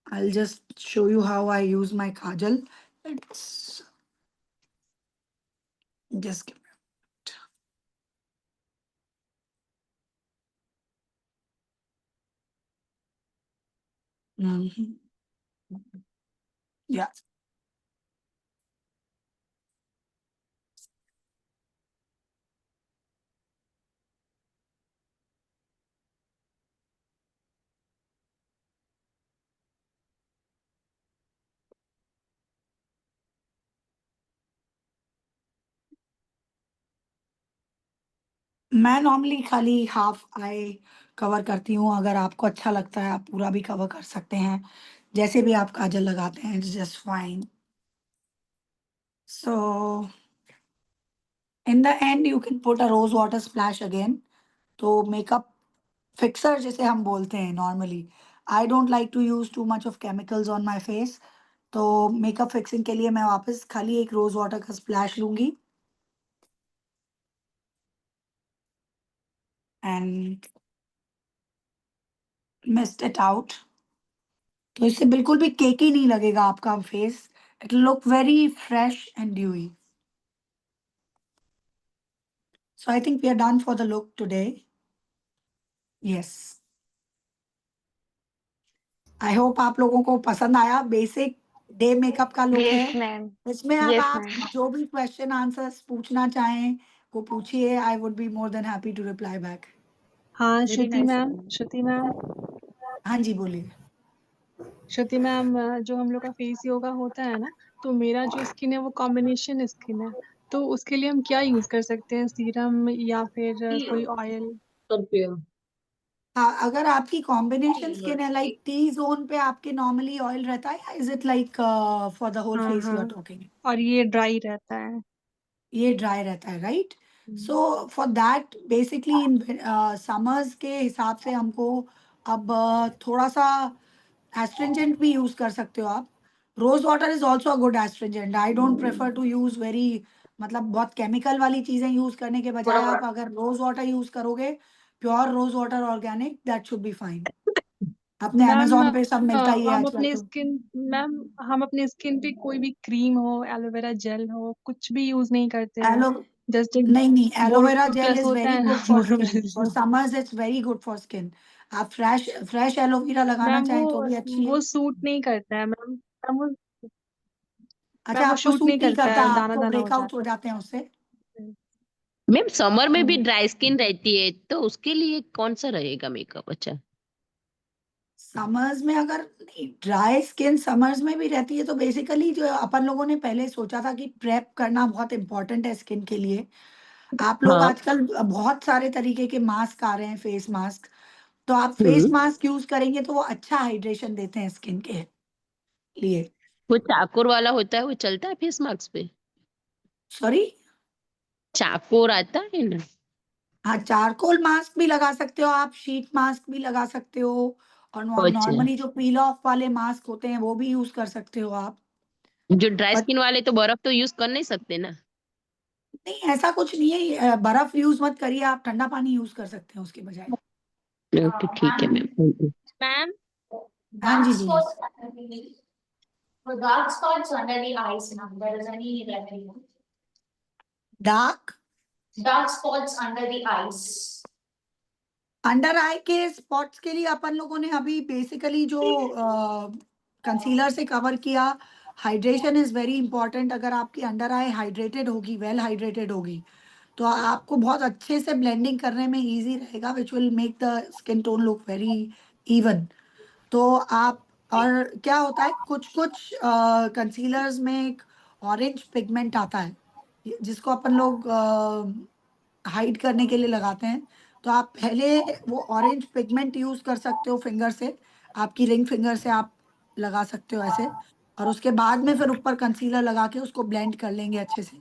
I'll just show you how I use my kajal. It's just give me. Yeah. मैं normally खाली half I cover करती हूँ, अगर आपको अच्छा लगता है आप पूरा भी कवर कर सकते हैं, जैसे भी आप काजल लगाते हैं, it's just fine. So in the end you can put a rose water splash again. तो मेकअप फिक्सर जिसे हम बोलते हैं normally, I don't like to use too much of chemicals on my face, तो मेकअप फिक्सिंग के लिए मैं वापस खाली एक रोज वाटर का स्प्लैश लूंगी एंड मिस्ट इट आउट। तो इससे बिल्कुल भी केकी नहीं लगेगा आपका face, it look very fresh and dewy. So I think we are done for the look today. Yes. I hope आप लोगों को पसंद आया। बेसिक डे मेकअप का लुक Yes, है। ma'am. इसमें अब Yes, आप ma'am. जो भी क्वेश्चन आंसर्स पूछना चाहें वो पूछिए। I would be more than happy to reply back. हाँ Very Shruti nice, ma'am, ma'am. Shruti ma'am, हाँ जी, बोलिए। श्रुति मैम, जो हम लोग का फेस योगा होता है ना, तो मेरा जो स्किन है वो कॉम्बिनेशन स्किन है, तो उसके लिए हम क्या यूज कर सकते हैं, सीरम या फिर कोई ऑयल? Perfume. हाँ, अगर आपकी कॉम्बिनेशन स्किन है, लाइक टी जोन पे आपके नॉर्मली ऑयल रहता है, या is it like for the whole हाँ फेस यू आर हाँ, टॉकिंग? और ये ड्राई रहता है। ये ड्राई रहता है, right? Hmm. So for that basically in summers के हिसाब से हमको अब थोड़ा सा एस्ट्रिंजेंट भी यूज कर सकते हो आप। Rose water is also a good astringent. I don't prefer to use very, मतलब बहुत केमिकल वाली चीजें यूज करने के बजाय आप अगर रोज वाटर यूज करोगे, pure rose water organic, that should be fine. अपने मैम अमेजोन पे सब मिलता ही है हम आजकल अपने तो। स्किन मैम हम अपने स्किन पे कोई भी क्रीम हो, एलोवेरा जेल हो, कुछ भी यूज नहीं करते हैं। एलो जस्ट एक नहीं, एलोवेरा जेल बोरोप्लस इज होता वेरी है ना, good for skin. Boroplus. For summers it's very good for skin. आप फ्रेश फ्रेश एलोवेरा लगाना मैम चाहें तो भी अच्छी है। वो सूट नहीं करता है मैम। अच्छा, वो आपको शूट नहीं सूट नहीं करता करता, है, दाना आपको दाना हो ब्रेकआउट हो जाता जाते हैं उससे? है। मैम समर में भी हम्म। ड्राई स्किन रहती है, तो उसके लिए कौन सा रहेगा मेकअप अच्छा? समर्स में अगर ड्राई स्किन समर्स में भी रहती है तो बेसिकली जो अपन लोगों ने पहले सोचा था कि प्रेप करना बहुत इंपॉर्टेंट है स्किन के लिए। आप लोग हाँ। आजकल बहुत सारे तरीके के मास्क आ रहे हैं, फेस मास्क। तो आप फेस हम्म। मास्क यूज करेंगे तो वो अच्छा हाइड्रेशन देते हैं स्किन के लिए। वो चाकोर वाला होता है, वो चलता है फेस मास्क पे? सॉरी? चाकोर आता है ना? हाँ, चारकोल मास्क भी लगा सकते हो आप, शीट मास्क भी लगा सकते हो, और अच्छा। नॉर्मली जो पील ऑफ वाले मास्क होते हैं वो भी यूज कर सकते हो आप। जो ड्राई बट स्किन वाले तो बर्फ तो यूज कर नहीं सकते ना? नहीं, ऐसा कुछ नहीं है। बर्फ यूज मत करिए, आप ठंडा पानी यूज कर सकते हैं उसके बजाय। ओके ठीक है मैम। Ma'am, हाँ Dark जी, बोलिए। spots under the for dark spots under the eyes, now there is any remedy? Dark Dark spots under the eyes. Under eye के स्पॉट्स के लिए अपन लोगों ने अभी बेसिकली जो कंसीलर से कवर किया, हाइड्रेशन इज वेरी इंपॉर्टेंट। अगर आपकी अंडर आई हाइड्रेटेड होगी, वेल हाइड्रेटेड होगी, तो आपको बहुत अच्छे से ब्लेंडिंग करने में इजी रहेगा, which will make the skin tone look very even. तो आप, और क्या होता है, कुछ कुछ कंसीलर्स में एक ऑरेंज पिगमेंट आता है जिसको अपन लोग हाइड करने के लिए लगाते हैं। तो आप पहले वो ऑरेंज पिगमेंट यूज कर सकते हो फिंगर से, आपकी रिंग फिंगर से आप लगा सकते हो ऐसे, और उसके बाद में फिर ऊपर कंसीलर लगा के उसको ब्लेंड कर लेंगे अच्छे से,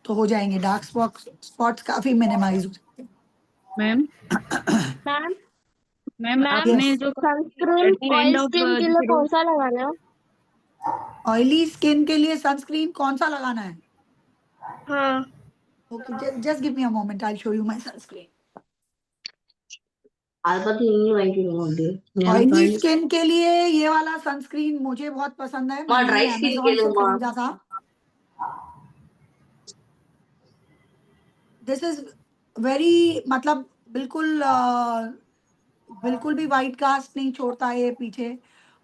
तो हो जाएंगे डार्क स्पॉट्स काफी मिनिमाइज हो जाएंगे। मैम मैम मैम मैम आपने यस। जो sunscreen kind oil of skin के लिए कौन सा लगाना है? ऑयली स्किन के लिए सनस्क्रीन कौन सा लगाना है? हाँ। Okay, just give me a moment, I show you my sunscreen. Oily skin के लिए ये वाला सनस्क्रीन मुझे बहुत पसंद है, मैंने ये अमेजोन से खरीदा था। दिस इज वेरी, मतलब बिल्कुल बिल्कुल भी वाइट कास्ट नहीं छोड़ता ये पीछे,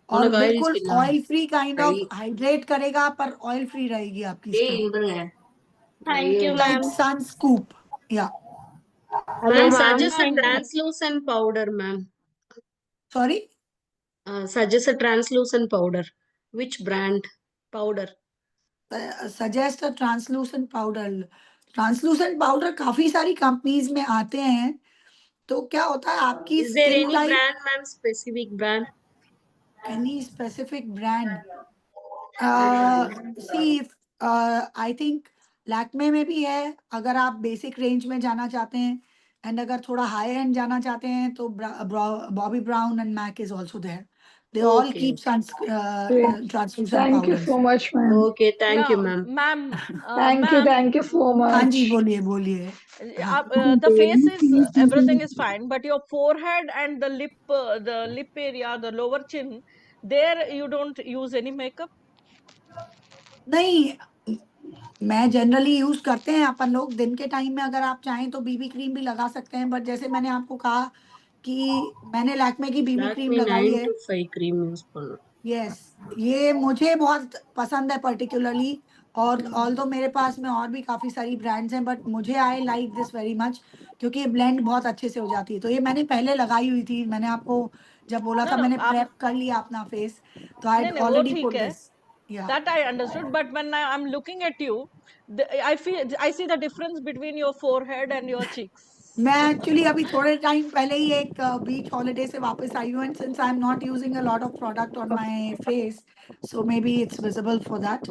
और बिल्कुल oil free kind of hydrate करेगा, पर ऑयल फ्री रहेगी आपकी skin, thank you like ma'am. Sun scoop. या hello Ma'am, ma'am. suggest a translucent powder, ma'am. Sorry? Suggest a translucent powder. Which brand powder? Suggest translucent powder. Translucent powder काफी सारी companies में आते हैं। तो क्या होता है, आपकी Is there skin any type, brand, ma'am? Specific brand? Any specific brand? See, I think Lakme में भी है, अगर आप बेसिक रेंज में जाना चाहते हैं, एंड अगर थोड़ा हाई एंड जाना चाहते हैं तो Bobbi Brown and MAC is also there. They all Okay. Keep translucent Thank you powders. so much, ma'am. Okay, thank you, Yeah, ma'am. ma'am. Thank you so हाँ जी, much. बोलिए बोलिए। हाँ, The face is everything is fine, but your forehead and the lip area, the lower chin, there you don't use any makeup. नहीं, मैं generally use करते हैं अपन लोग दिन के टाइम में, अगर आप चाहें तो बीबी क्रीम भी लगा सकते हैं, बट जैसे मैंने आपको कहा कि मैंने लैक्मे की बीबी क्रीम Lakme लगाई 9 है। to 5 cream use பண்ணணும். यस, ये मुझे बहुत पसंद है पर्टिकुलरली, और ऑल्दो मेरे पास में और भी काफ़ी सारी ब्रांड्स हैं, बट मुझे आई लाइक दिस वेरी मच क्योंकि ये ब्लेंड बहुत अच्छे से हो जाती है। तो ये मैंने पहले लगाई हुई थी, मैंने आपको जब बोला No, था, no, मैंने आप प्रेप कर लिया अपना फेस, तो आई नहीं नहीं वो ऑलरेडी ठीक पुट है. दिस। या That I understood, but when I'm looking at you, I see the difference between your forehead and your cheeks. मैं एक्चुअली अभी थोड़े टाइम पहले ही एक बीच हॉलिडे से वापस आई हूँ, and since I am not using a lot of product on my face, so maybe it's visible for that.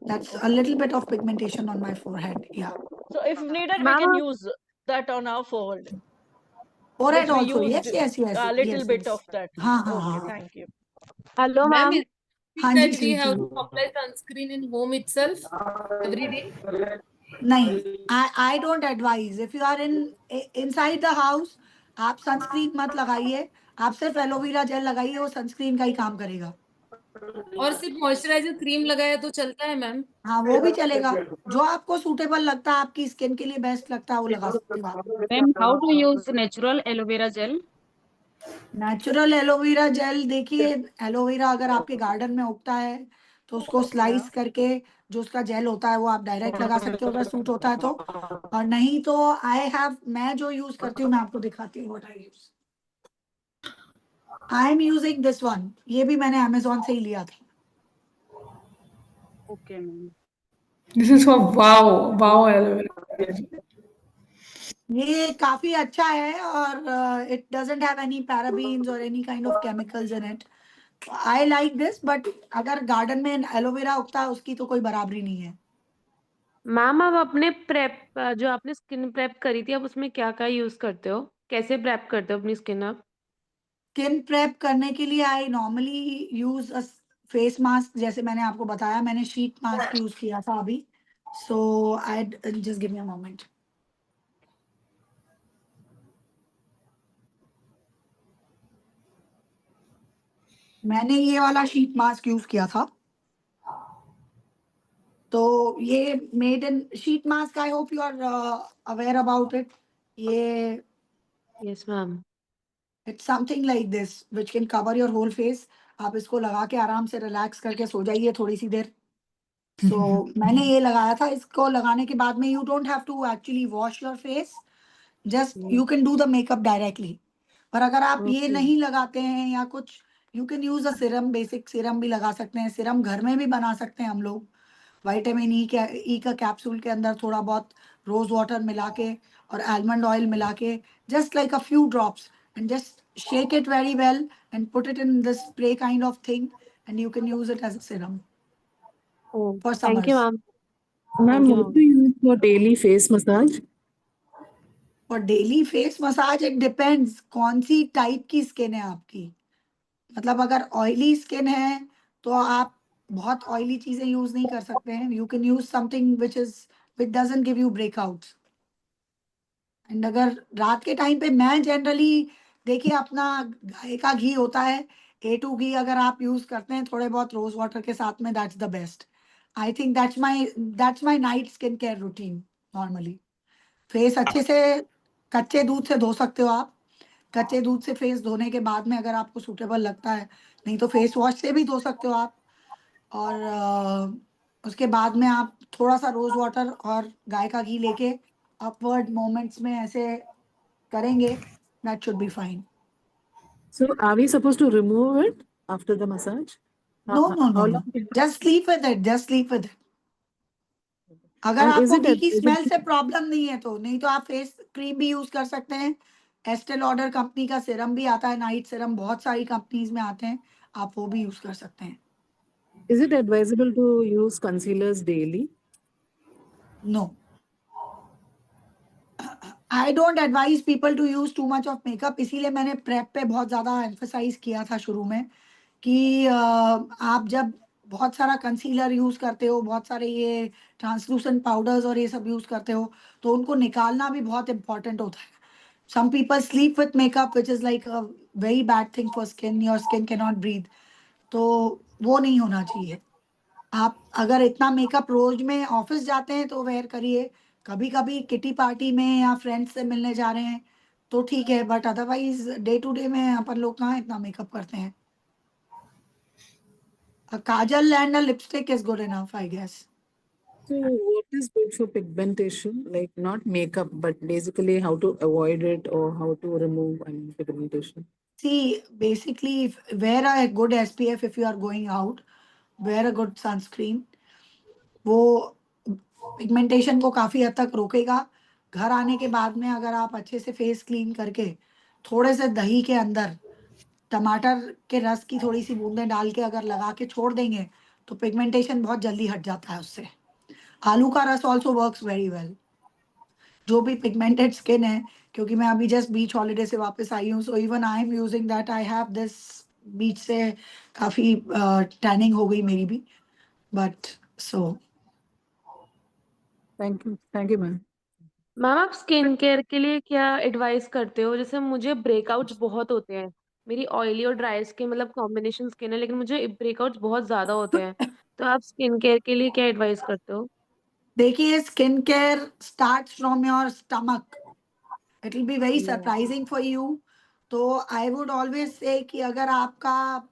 That's a little bit of pigmentation on my forehead. Yeah. So if needed, we ma'am can use that on our forehead, Forehead which we also. used Yes, yes, a yes, little yes, bit yes. of that. हाँ हाँ Okay, हाँ. thank you. Hello Ma'am, ma'am. is it हाँ जी that we have जी. to apply sunscreen in home itself every day? नहीं, I don't advise. If you are inside the house, आप sunscreen मत लगाइए, आप सिर्फ एलोवेरा जेल लगाइए, वो सनस्क्रीन का ही काम करेगा। और सिर्फ मॉइस्चराइजर क्रीम लगाया तो चलता है मैम? हाँ, वो भी चलेगा, जो आपको सूटेबल लगता है, आपकी स्किन के लिए बेस्ट लगता है, वो लगा सकते हो आप। Ma'am, how to use natural aloe vera gel? Natural aloe vera gel, देखिए एलोवेरा अगर आपके गार्डन में उगता है तो उसको स्लाइस करके जो उसका जेल होता है वो आप डायरेक्ट लगा सकते हो अगर सूट होता है तो, और नहीं तो मैं जो यूज करती हूँ मैं आपको दिखाती हूँ what I use. I am using this one, ये भी मैंने अमेजोन से ही लिया था। Okay, ma'am. This is for wow aloe vera. ये काफी अच्छा है और it doesn't have any parabens और any kind of chemicals in it. I like this, but अगर गार्डन में एलोवेरा उगता है उसकी तो कोई बराबरी नहीं है। मैम, आप अपने प्रेप जो आपने स्किन प्रेप करी थी, आप उसमें क्या क्या यूज करते हो? कैसे प्रेप करते हो अपनी स्किन आप? स्किन प्रेप करने के लिए I normally use a face mask, जैसे मैंने आपको बताया, मैंने शीट मास्क यूज किया था अभी। So I just give me a moment. मैंने ये वाला शीट मास्क यूज किया था, तो ये made in sheet mask, I hope you are aware about it. ये yes ma'am. It's something like this which can cover your whole face. आप इसको लगा के आराम से रिलैक्स करके सो जाइए थोड़ी सी देर। सो मैंने ये लगाया था, इसको लगाने के बाद में you don't have to actually wash your face, just you can do the makeup directly. पर अगर आप ये Okay. नहीं लगाते हैं या कुछ, you can use a Siram, basic Siram भी लगा सकते हैं। सिरम घर में भी बना सकते हैं हम लोग, विटामिन ई का कैप्सूल के अंदर थोड़ा बहुत रोज वाटर मिला के और आलमंड ऑयल मिला के, just like a few drops, and just shake it very well and put it in this spray kind of thing, and you can use it as a serum Oh, for thank you, summers. ma'am. Ma'am, Thank you, what ma'am. do you use for daily face massage? For daily face massage, it depends कौन सी type की skin है आपकी। मतलब अगर oily skin है तो आप बहुत ऑयली चीजें यूज नहीं कर सकते हैं। You can use something which doesn't give you breakouts. And अगर रात के टाइम पे, मैं जनरली, देखिए अपना गाय का घी होता है, A2 घी, अगर आप यूज करते हैं थोड़े बहुत रोज वाटर के साथ में, that's the best. I think that's my night skin care routine normally. Face अच्छे से कच्चे दूध से धो सकते हो आप। कच्चे दूध से फेस धोने के बाद में अगर आपको सूटेबल लगता है, नहीं तो फेस वॉश से भी धो सकते हो आप। और उसके बाद में आप थोड़ा सा रोज वाटर और गाय का घी लेके अपवर्ड मोमेंट्स में ऐसे करेंगे, that should be fine. So, are we supposed to remove it after the massage? No no How no no, long it just sleep with it, just sleep with it. अगर And is आपको it घी की advisable smell से problem नहीं है तो, नहीं तो आप फेस क्रीम भी यूज कर सकते हैं। एस्टे लॉडर कंपनी का सिरम भी आता है, नाइट सिरम, बहुत सारी कंपनीज में आते हैं, आप वो भी यूज कर सकते हैं। is it advisable to use concealers daily? No, I don't advise people to use too much of makeup. इसीलिए मैंने प्रेप पे बहुत ज्यादा एम्फसाइज किया था शुरू में कि आप जब बहुत सारा कंसीलर यूज करते हो, बहुत सारे ये ट्रांसलूसेंट पाउडर्स और ये सब यूज करते हो, तो उनको निकालना भी बहुत इंपॉर्टेंट होता है। Some people sleep with makeup which is like a very bad thing for skin, your skin can not breathe, तो वो नहीं होना चाहिए। आप अगर इतना मेकअप रोज में ऑफिस जाते हैं तो वेयर करिए, कभी कभी किटी पार्टी में या फ्रेंड्स से मिलने जा रहे हैं तो ठीक है, but otherwise day to day में अपन लोग कहाँ इतना मेकअप करते हैं. A kajal and a lipstick is good enough, I guess. So what is good for pigmentation? Like not makeup, but basically how to avoid it or how to remove pigmentation. See, basically, wear a good SPF if you are going out. Wear a good sunscreen. वो pigmentation को काफी हद तक रोकेगा. घर आने के बाद में अगर आप अच्छे से फेस क्लीन करके थोड़े से दही के अंदर टमाटर के रस की थोड़ी सी बूंदें डाल के अगर लगा के छोड़ देंगे तो पिगमेंटेशन बहुत जल्दी हट जाता है उससे. आलू का रस ऑल्सो वर्क्स वेरी वेल. जो भी पिगमेंटेड स्किन है, क्योंकि मैं अभी जस्ट बीच हॉलीडे से वापस आई हूँ, so even I am using that. I have this बीच से काफी टैनिंग हो गई मेरी भी, but so thank you ma'am. Ma'am आप स्किन केयर के लिए क्या एडवाइस करते हो? जैसे मुझे ब्रेकआउट्स बहुत होते हैं, मेरी ऑयली और ड्राई स्किन मतलब कॉम्बिनेशन स्किन है, लेकिन मुझे ब्रेकआउट्स बहुत ज्यादा होते हैं. तो आप स्किन केयर के लिए क्या एडवाइस करते हो? देखिए, skin care starts from your stomach. It will be very surprising for you. तो आई वुड ऑलवेज से कि अगर आपका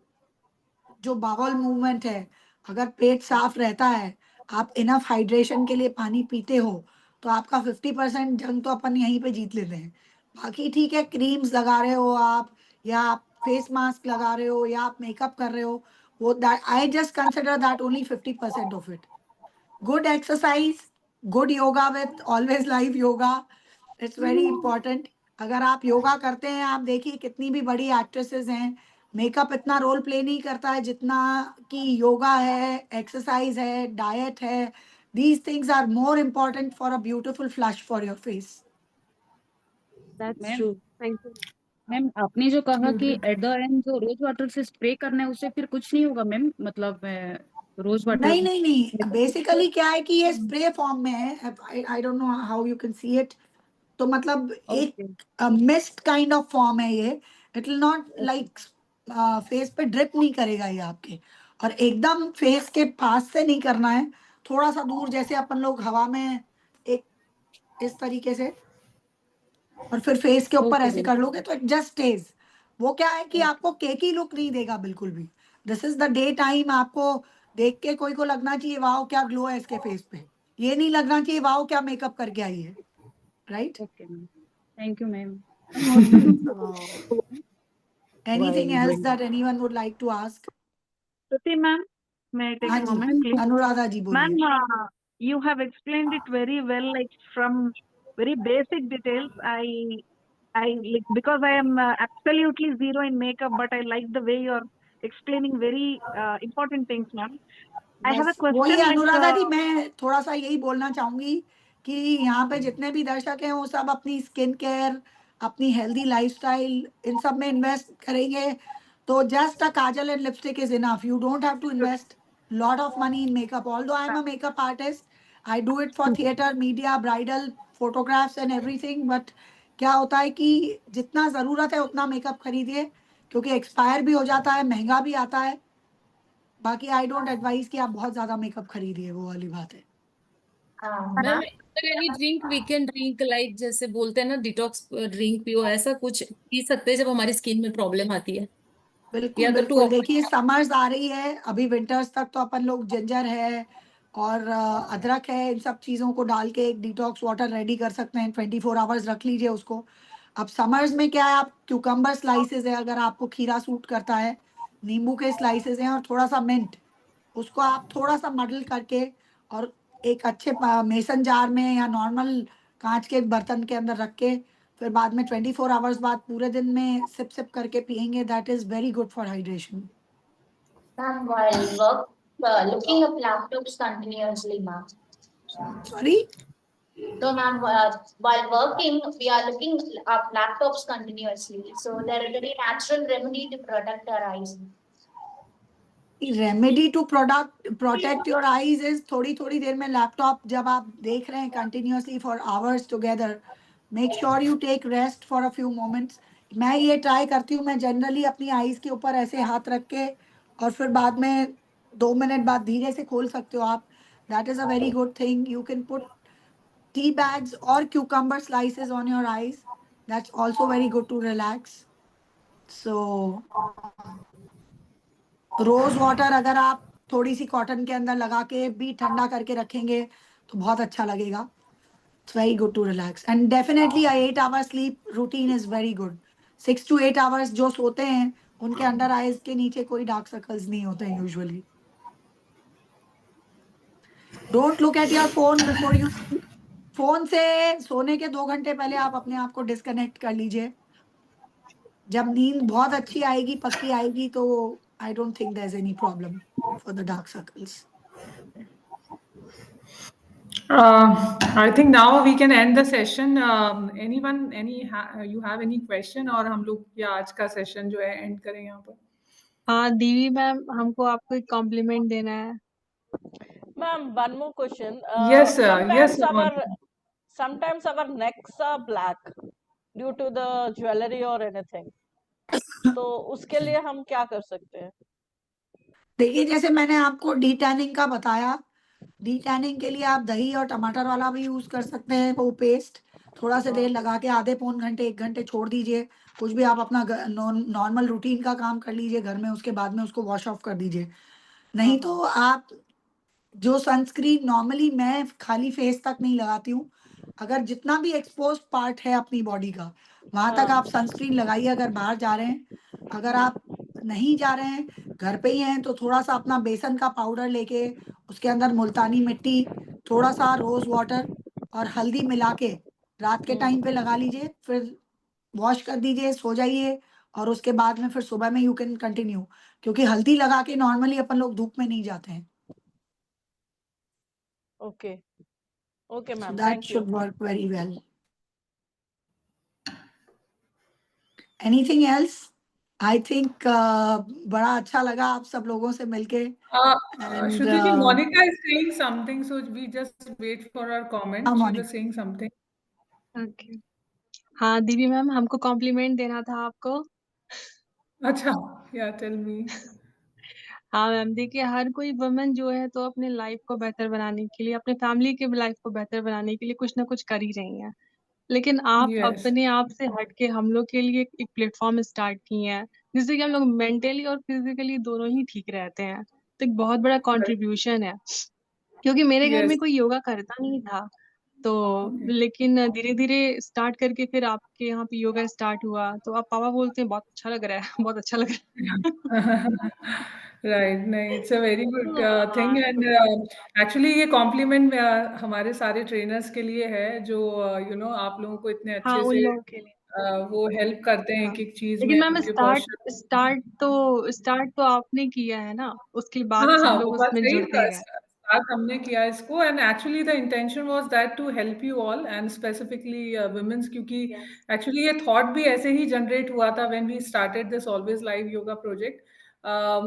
जो बाउल मूवमेंट है, अगर पेट साफ रहता है, आप इनफ हाइड्रेशन के लिए पानी पीते हो, तो आपका 50% जंग तो अपन यहीं पे जीत लेते हैं. बाकी ठीक है, क्रीम्स लगा रहे हो आप, या आप फेस मास्क लगा रहे हो, या आप मेकअप कर रहे हो, वो that I just consider that only 50% of it. Good exercise, good yoga with always live yoga. It's very important. अगर आप योगा करते हैं, आप देखिए कितनी भी बड़ी एक्ट्रेसेस हैं, मेकअप इतना रोल प्ले नहीं करता है जितना कि योगा है, एक्सरसाइज है, डाइट है. These things are more important for a beautiful flush for your face. That's ma'am true. Thank you. Ma'am आपने जो कहा कि एट द एंड जो रोज वाटर से स्प्रे करना है उससे फिर कुछ नहीं होगा मैम, मतलब रोज वाटर नहीं नहीं नहीं, बेसिकली क्या है कि ये स्प्रे फॉर्म में है. I don't know how you can see it. तो मतलब एक मिस्ट काइंड ऑफ फॉर्म है ये. It will not like face पे ड्रिप नहीं करेगा ये आपके. और एकदम फेस के पास से नहीं करना है, थोड़ा सा दूर, जैसे अपन लोग हवा में एक इस तरीके से, और फिर फेस के ऊपर ऐसे कर लोगे तो इट जस्ट स्टेज. वो क्या है कि आपको केकी लुक नहीं देगा बिल्कुल भी. This is the day time. आपको देख के कोई को लगना चाहिए वाओ क्या ग्लो है इसके फेस पे. ये नहीं लगना चाहिए वाओ क्या मेकअप करके आई है. Right? Okay ma'am, thank you ma'am. Anything else that anyone would like to ask? Shruti ma'am, may I take हाँ a जी, moment, please? Anuradha ji Ma'am, बोलिए. you have explained it very well, like from very basic details. Because I am absolutely zero in makeup, but I like the way you're explaining very important things, ma'am. I have a बस question, वही like, Anuradha जी, मैं थोड़ा सा यही बोलना चाहूंगी कि यहाँ पे जितने भी दर्शक हैं वो सब अपनी स्किन केयर, अपनी हेल्दी लाइफस्टाइल, इन सब में इन्वेस्ट करेंगे तो just a kajal and lipstick is enough. You don't have to invest lot of money in makeup. Although I'm a makeup artist, I do it for theater, media, bridal, photographs and everything. But क्या होता है कि जितना ज़रूरत है उतना makeup खरीदिए, क्योंकि एक्सपायर भी हो जाता है, महंगा भी आता है. बाकी आई डोंट एडवाइस कि आप बहुत ज्यादा मेकअप खरीदिए, वो वाली बात है. Ma'am any drink we can drink, like जैसे बोलते हैं ना डिटॉक्स ड्रिंक पियो, ऐसा कुछ पी सकते हैं जब हमारी स्किन में प्रॉब्लम आती है? बिल्कुल या तो बिल्कुल. देखिए, समर्स आ रही है, अभी विंटर्स तक तो अपन लोग जिंजर है और अदरक है, इन सब चीज़ों को डाल के एक डिटॉक्स वाटर रेडी कर सकते हैं. 24 आवर्स रख लीजिए उसको. अब समर्स में क्या है, आप क्यूकम्बर स्लाइसेस है, अगर आपको खीरा सूट करता है, नींबू के स्लाइसेस हैं और थोड़ा सा मिंट, उसको आप थोड़ा सा मडल करके और एक अच्छे मेसन जार में या नॉर्मल कांच के बर्तन के अंदर रख के फिर बाद में 24 आवर्स बाद पूरे दिन में सिप सिप करके पियेंगे. That is very good for hydration. Ma'am, while work, looking up laptops continuously, ma'am. Sorry? So, ma'am, while working, we are looking up laptops continuously. So, there is a very natural remedy to protect our eyes. Remedy to protect your eyes is थोड़ी थोड़ी देर में laptop जब आप देख रहे हैं continuously for hours together, make sure you take rest for a few moments. मैं ये ट्राई करती हूँ, मैं जनरली अपनी आईज के ऊपर ऐसे हाथ रख के और फिर बाद में 2 मिनट बाद धीरे से खोल सकते हो आप. That is a very good thing. You can put tea bags और cucumber slices on your eyes. That's also very good to relax. So rose water अगर आप थोड़ी सी कॉटन के अंदर लगा के भी ठंडा करके रखेंगे तो बहुत अच्छा लगेगा. It's very good to relax. And definitely a 8-hour sleep routine is very good. 6 to 8 hours जो सोते हैं उनके अंडर आइज के नीचे कोई डार्क सर्कल्स नहीं होते हैं usually. Don't look at your phone before you sleep. Phone से सोने के 2 घंटे पहले आप अपने आप को डिस्कनेक्ट कर लीजिए. जब नींद बहुत अच्छी आएगी, पक्की आएगी, तो I don't think there's any problem for the dark circles. I think now we can end the session. You have any question और हम लोग या आज का सेशन जो है एंड करें यहाँ पर. हाँ दीवी मैम, हमको आपको एक कॉम्प्लीमेंट देना है. Ma'am, one more question. Yes, yes. Sometimes our necks are black due to the jewelry or anything. तो उसके लिए हम क्या कर सकते हैं? देखिए, जैसे मैंने आपको डी-टैनिंग का बताया, डी-टैनिंग के लिए आप दही और टमाटर वाला भी यूज कर सकते हैं. वो पेस्ट थोड़ा सा देर लगा के आधे पौन घंटे 1 घंटे छोड़ दीजिए. कुछ भी आप अपना नॉर्मल रूटीन का काम कर लीजिए घर में, उसके बाद में उसको वॉश ऑफ कर दीजिए. नहीं तो आप जो सनस्क्रीन नॉर्मली मैं खाली फेस तक नहीं लगाती हूँ. अगर जितना भी एक्सपोज पार्ट है अपनी बॉडी का, वहां तक आप सनस्क्रीन लगाइए. अगर बाहर जा रहे हैं, अगर आप नहीं जा रहे हैं, घर पे ही हैं, तो थोड़ा सा अपना बेसन का पाउडर लेके उसके अंदर मुल्तानी मिट्टी, थोड़ा सा रोज वाटर और हल्दी मिला के रात के टाइम पे लगा लीजिए. फिर वॉश कर दीजिए, सो जाइए, और उसके बाद में फिर सुबह में यू कैन कंटिन्यू. क्योंकि हल्दी लगा के नॉर्मली अपन लोग धूप में नहीं जाते हैं. Okay. Okay, So ma'am. that Thank you. should work very well. Anything else? I think बड़ा अच्छा लगा आप सब लोगों से मिलके. Shruti ji, Monica is saying something, so we just wait for her comment. She was saying something. Okay. हाँ दीवी ma'am, हमको कॉम्प्लीमेंट देना था आपको. अच्छा, yeah, tell me. हाँ मैम, देखिए हर कोई वुमेन जो है तो अपने लाइफ को बेहतर बनाने के लिए, अपने फैमिली के लाइफ को बेहतर बनाने के लिए कुछ ना कुछ कर ही रही हैं. लेकिन आप Yes. अपने आप से हट के हम लोग के लिए एक प्लेटफॉर्म स्टार्ट किए हैं, जिससे कि हम लोग मेंटली और फिजिकली दोनों ही ठीक रहते हैं. तो एक बहुत बड़ा कंट्रीब्यूशन है. क्योंकि मेरे घर में Yes. कोई योगा करता नहीं था, तो लेकिन धीरे धीरे स्टार्ट करके फिर आपके यहाँ पे योगा स्टार्ट हुआ, तो अब पापा बोलते हैं बहुत अच्छा लग रहा है, बहुत अच्छा लग रहा है. Right, नहीं, it's a very good तो thing. हाँ, And actually ये compliment हमारे सारे trainers के लिए है, जो you know आप लोगों को इतने हाँ अच्छे उन से लोगों के लिए. वो help करते हैं हाँ. एक एक चीज लेकिन में, मैम उनके स्टार्ट तो आपने किया है ना, उसके बाद हाँ, सब हाँ, लोग वो बात उसमें सही जुड़ते था. गए. स्टार्ट हमने किया इसको, and actually the intention was that to help you all and specifically womens, क्योंकि एक्चुअली ये थॉट भी ऐसे ही जनरेट हुआ था when we started this always live yoga project.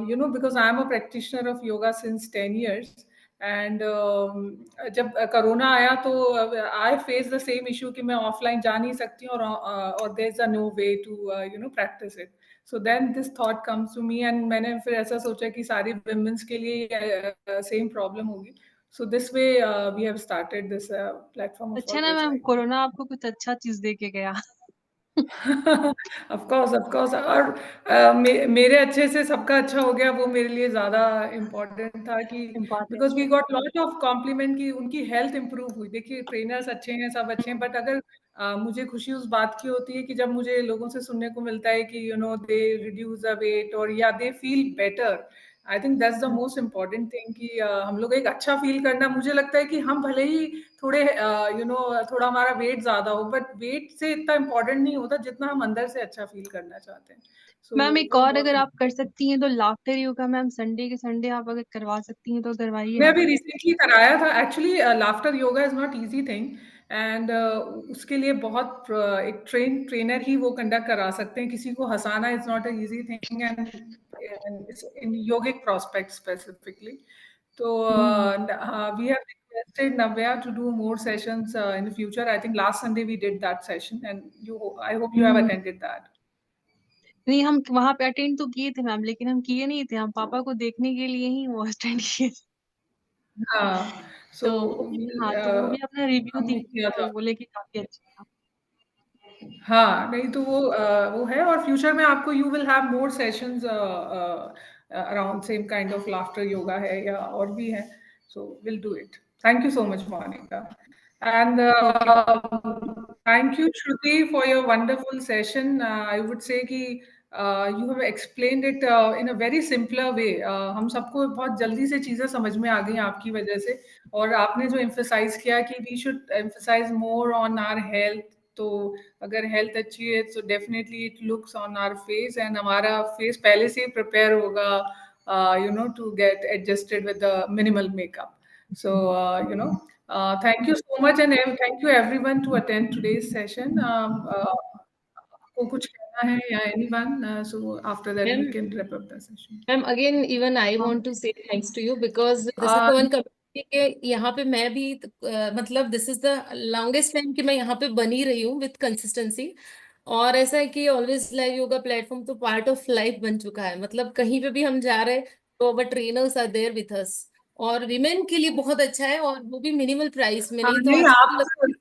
You know, because I am a practitioner of yoga since 10 years. And जब corona आया तो I face the same issue कि मैं ऑफलाइन जा नहीं सकती हूँ, और there is a no way to you know practice it. So then this thought comes to me, and मैंने फिर ऐसा सोचा कि सारी women's के लिए same problem होगी. So this way we have started this platform of अच्छा ना Always मैम, Live. कोरोना आपको कुछ अच्छा चीज दे के गया. Of course, और मेरे अच्छे से सबका अच्छा हो गया, वो मेरे लिए ज्यादा इम्पोर्टेंट था कि because we got lot of compliment की उनकी हेल्थ इंप्रूव हुई. देखिए ट्रेनर्स अच्छे हैं, सब अच्छे हैं, बट अगर मुझे खुशी उस बात की होती है कि जब मुझे लोगों से सुनने को मिलता है कि you know they reduce the weight और या they feel better. I think that's the most important thing कि हम लोग एक अच्छा फील करना. मुझे लगता है कि हम भले ही थोड़े यू नो थोड़ा हमारा वेट ज्यादा हो, बट वेट से इतना इम्पोर्टेंट नहीं होता जितना हम अंदर से अच्छा फील करना चाहते हैं. मैम एक वो और बहुत अगर आप कर सकती हैं तो लाफ्टर योगा मैम संडे के संडे आप अगर करवा सकती हैं तो करवाइए मैं ना. अभी रिसेंटली कराया था. Actually laughter yoga is not easy thing, and उसके लिए बहुत एक ट्रेनर ही वो कंडक्ट करा सकते हैं. किसी को हंसाना is not a easy thing, and in yogic prospect specifically. तो we have requested Navya to do more sessions in the future. I think last Sunday we did that session, and I hope you have attended that. नहीं, हम वहां पे attend तो किए थे ma'am, लेकिन हम किए नहीं थे, हम पापा को देखने के लिए ही वो अटेंड किए थे. हाँ, तो so हाँ, तो वो भी अपना रिव्यू हमने दी किया तो था. बोले कि काफी अच्छा था. हाँ, नहीं तो वो है और फ्यूचर में आपको you will have more sessions around same kind of laughter yoga है या और भी है, so will do it. Thank you so much Monica and thank you Shruti for your wonderful session. I would say कि you have explained it in a very simpler way. हम सबको बहुत जल्दी से चीज़ें समझ में आ गई आपकी वजह से, और आपने जो एम्फसाइज किया कि we should emphasize more on our health, तो अगर हेल्थ अच्छी है तो definitely it looks on our face and हमारा फेस पहले से ही प्रिपेयर होगा you know to get adjusted with the minimal makeup. So you know thank you so much and thank you everyone to attend today's session. आपको कुछ कहना है या anyone? So after that we can wrap up the session. Ma'am again even I want to say thanks to you because this is the one community के यहाँ पे मैं भी मतलब this is the longest time कि मैं यहाँ पे बनी रही हूँ विथ कंसिस्टेंसी। और ऐसा है कि ऑलवेज लाइव योगा प्लेटफॉर्म तो पार्ट ऑफ लाइफ बन चुका है, मतलब कहीं पे भी हम जा रहे हैं तो our trainers are there with us, और विमेन के लिए बहुत अच्छा है और वो भी मिनिमल प्राइस में। नहीं तो नहीं, आजकल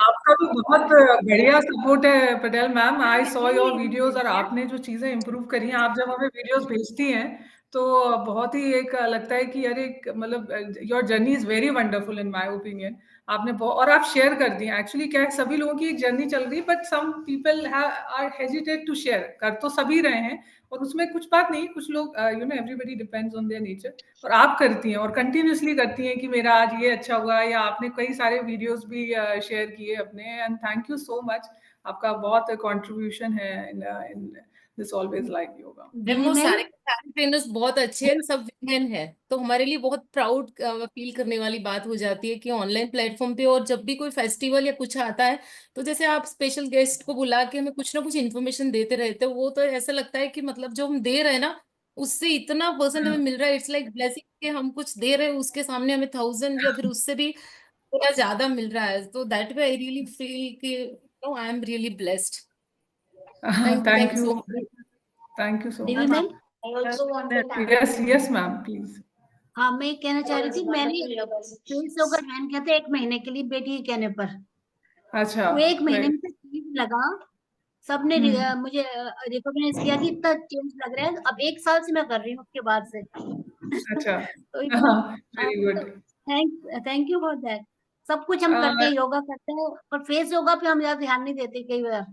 आपका भी बहुत बढ़िया सपोर्ट है Patel ma'am. I saw your videos और आपने जो चीजें इम्प्रूव करी हैं, आप जब हमें वीडियोस भेजती हैं तो बहुत ही एक लगता है कि अरे मतलब your journey is very wonderful in my opinion. आपने और आप शेयर कर दी हैं। एक्चुअली क्या है, सभी लोगों की एक जर्नी चल रही है but some people are hesitate to share. कर तो सभी रहे हैं और उसमें कुछ बात नहीं, कुछ लोग you know everybody depends on their nature, और आप करती हैं और कंटिन्यूअसली करती हैं कि मेरा आज ये अच्छा हुआ, या आपने कई सारे वीडियोस भी शेयर किए अपने, and thank you so much. आपका बहुत कंट्रीब्यूशन है in this always live yoga. Ma'am वो सारे ट्रेनर्स बहुत अच्छे हैं, सब विमेन है, तो हमारे लिए बहुत प्राउड फील करने वाली बात हो जाती है कि ऑनलाइन प्लेटफॉर्म पे और जब भी कोई फेस्टिवल या कुछ आता है तो जैसे आप स्पेशल गेस्ट को बुला के हमें कुछ ना कुछ इन्फॉर्मेशन देते रहते हो, वो तो ऐसा लगता है कि मतलब जो हम दे रहे हैं ना उससे इतना परसेंट हमें मिल रहा है, इट्स लाइक ब्लेसिंग कि हम कुछ दे रहे हैं उसके सामने हमें 1000 या फिर उससे भी थोड़ा ज्यादा मिल रहा है। तो that way I really feel कि no I am really blessed. Thank so you, much. Thank you so Devi much. Ma'am, I also want to thank yes yes ma'am please. हाँ, मैं कहना चाह रही थी, मैंने फेस योगा ज्वाइन किया था 1 महीने के लिए बेटी के कहने पर। अच्छा, वो 1 महीने में चेंज लगा, सबने मुझे रिकॉग्नाइज किया कि इतना चेंज लग रहा है। अब 1 साल से मैं कर रही हूँ उसके बाद से। अच्छा तो इतना very good. Thank you for that. सब कुछ हम करते हैं, योगा करते हैं, पर फेस योगा पे हम ज्यादा ध्यान नहीं देते कई बार।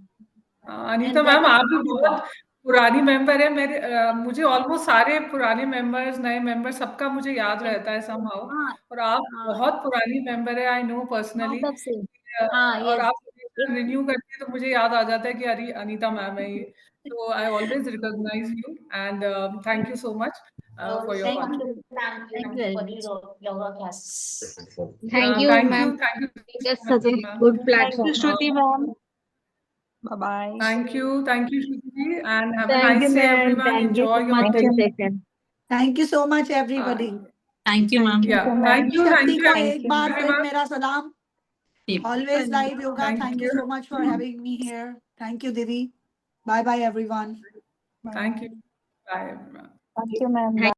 अनीता मैम आप भी बहुत पुरानी मेंबर है मेरे। मुझे ऑलमोस्ट सारे पुराने मेंबर्स, नए मेंबर, सबका मुझे याद रहता है समहाउ, और आप बहुत पुरानी मेंबर है, आई नो पर्सनली। और आप रिन्यू करती है तो मुझे याद आ जाता है कि अरे अनीता मैम है ये, तो I always recognise you and thank you so much for your yoga classes. Thank you, ma'am. Thank you. Just such a good platform. Thank you, Shruti ma'am. Bye bye. Thank you, Shruti, and have a Thank you, nice day, ma'am. everyone. Thank you Enjoy so your much. session. Thank you so much, everybody. Thank you, ma'am. Yeah, thank you, शक्ति को everyone. एक बार फिर मेरा सलाम। Always live yoga. Thank Thank you you. so much for having me here. Thank you, Divi. Bye bye, everyone. Thank you. Bye, everyone. Thank you, ma'am.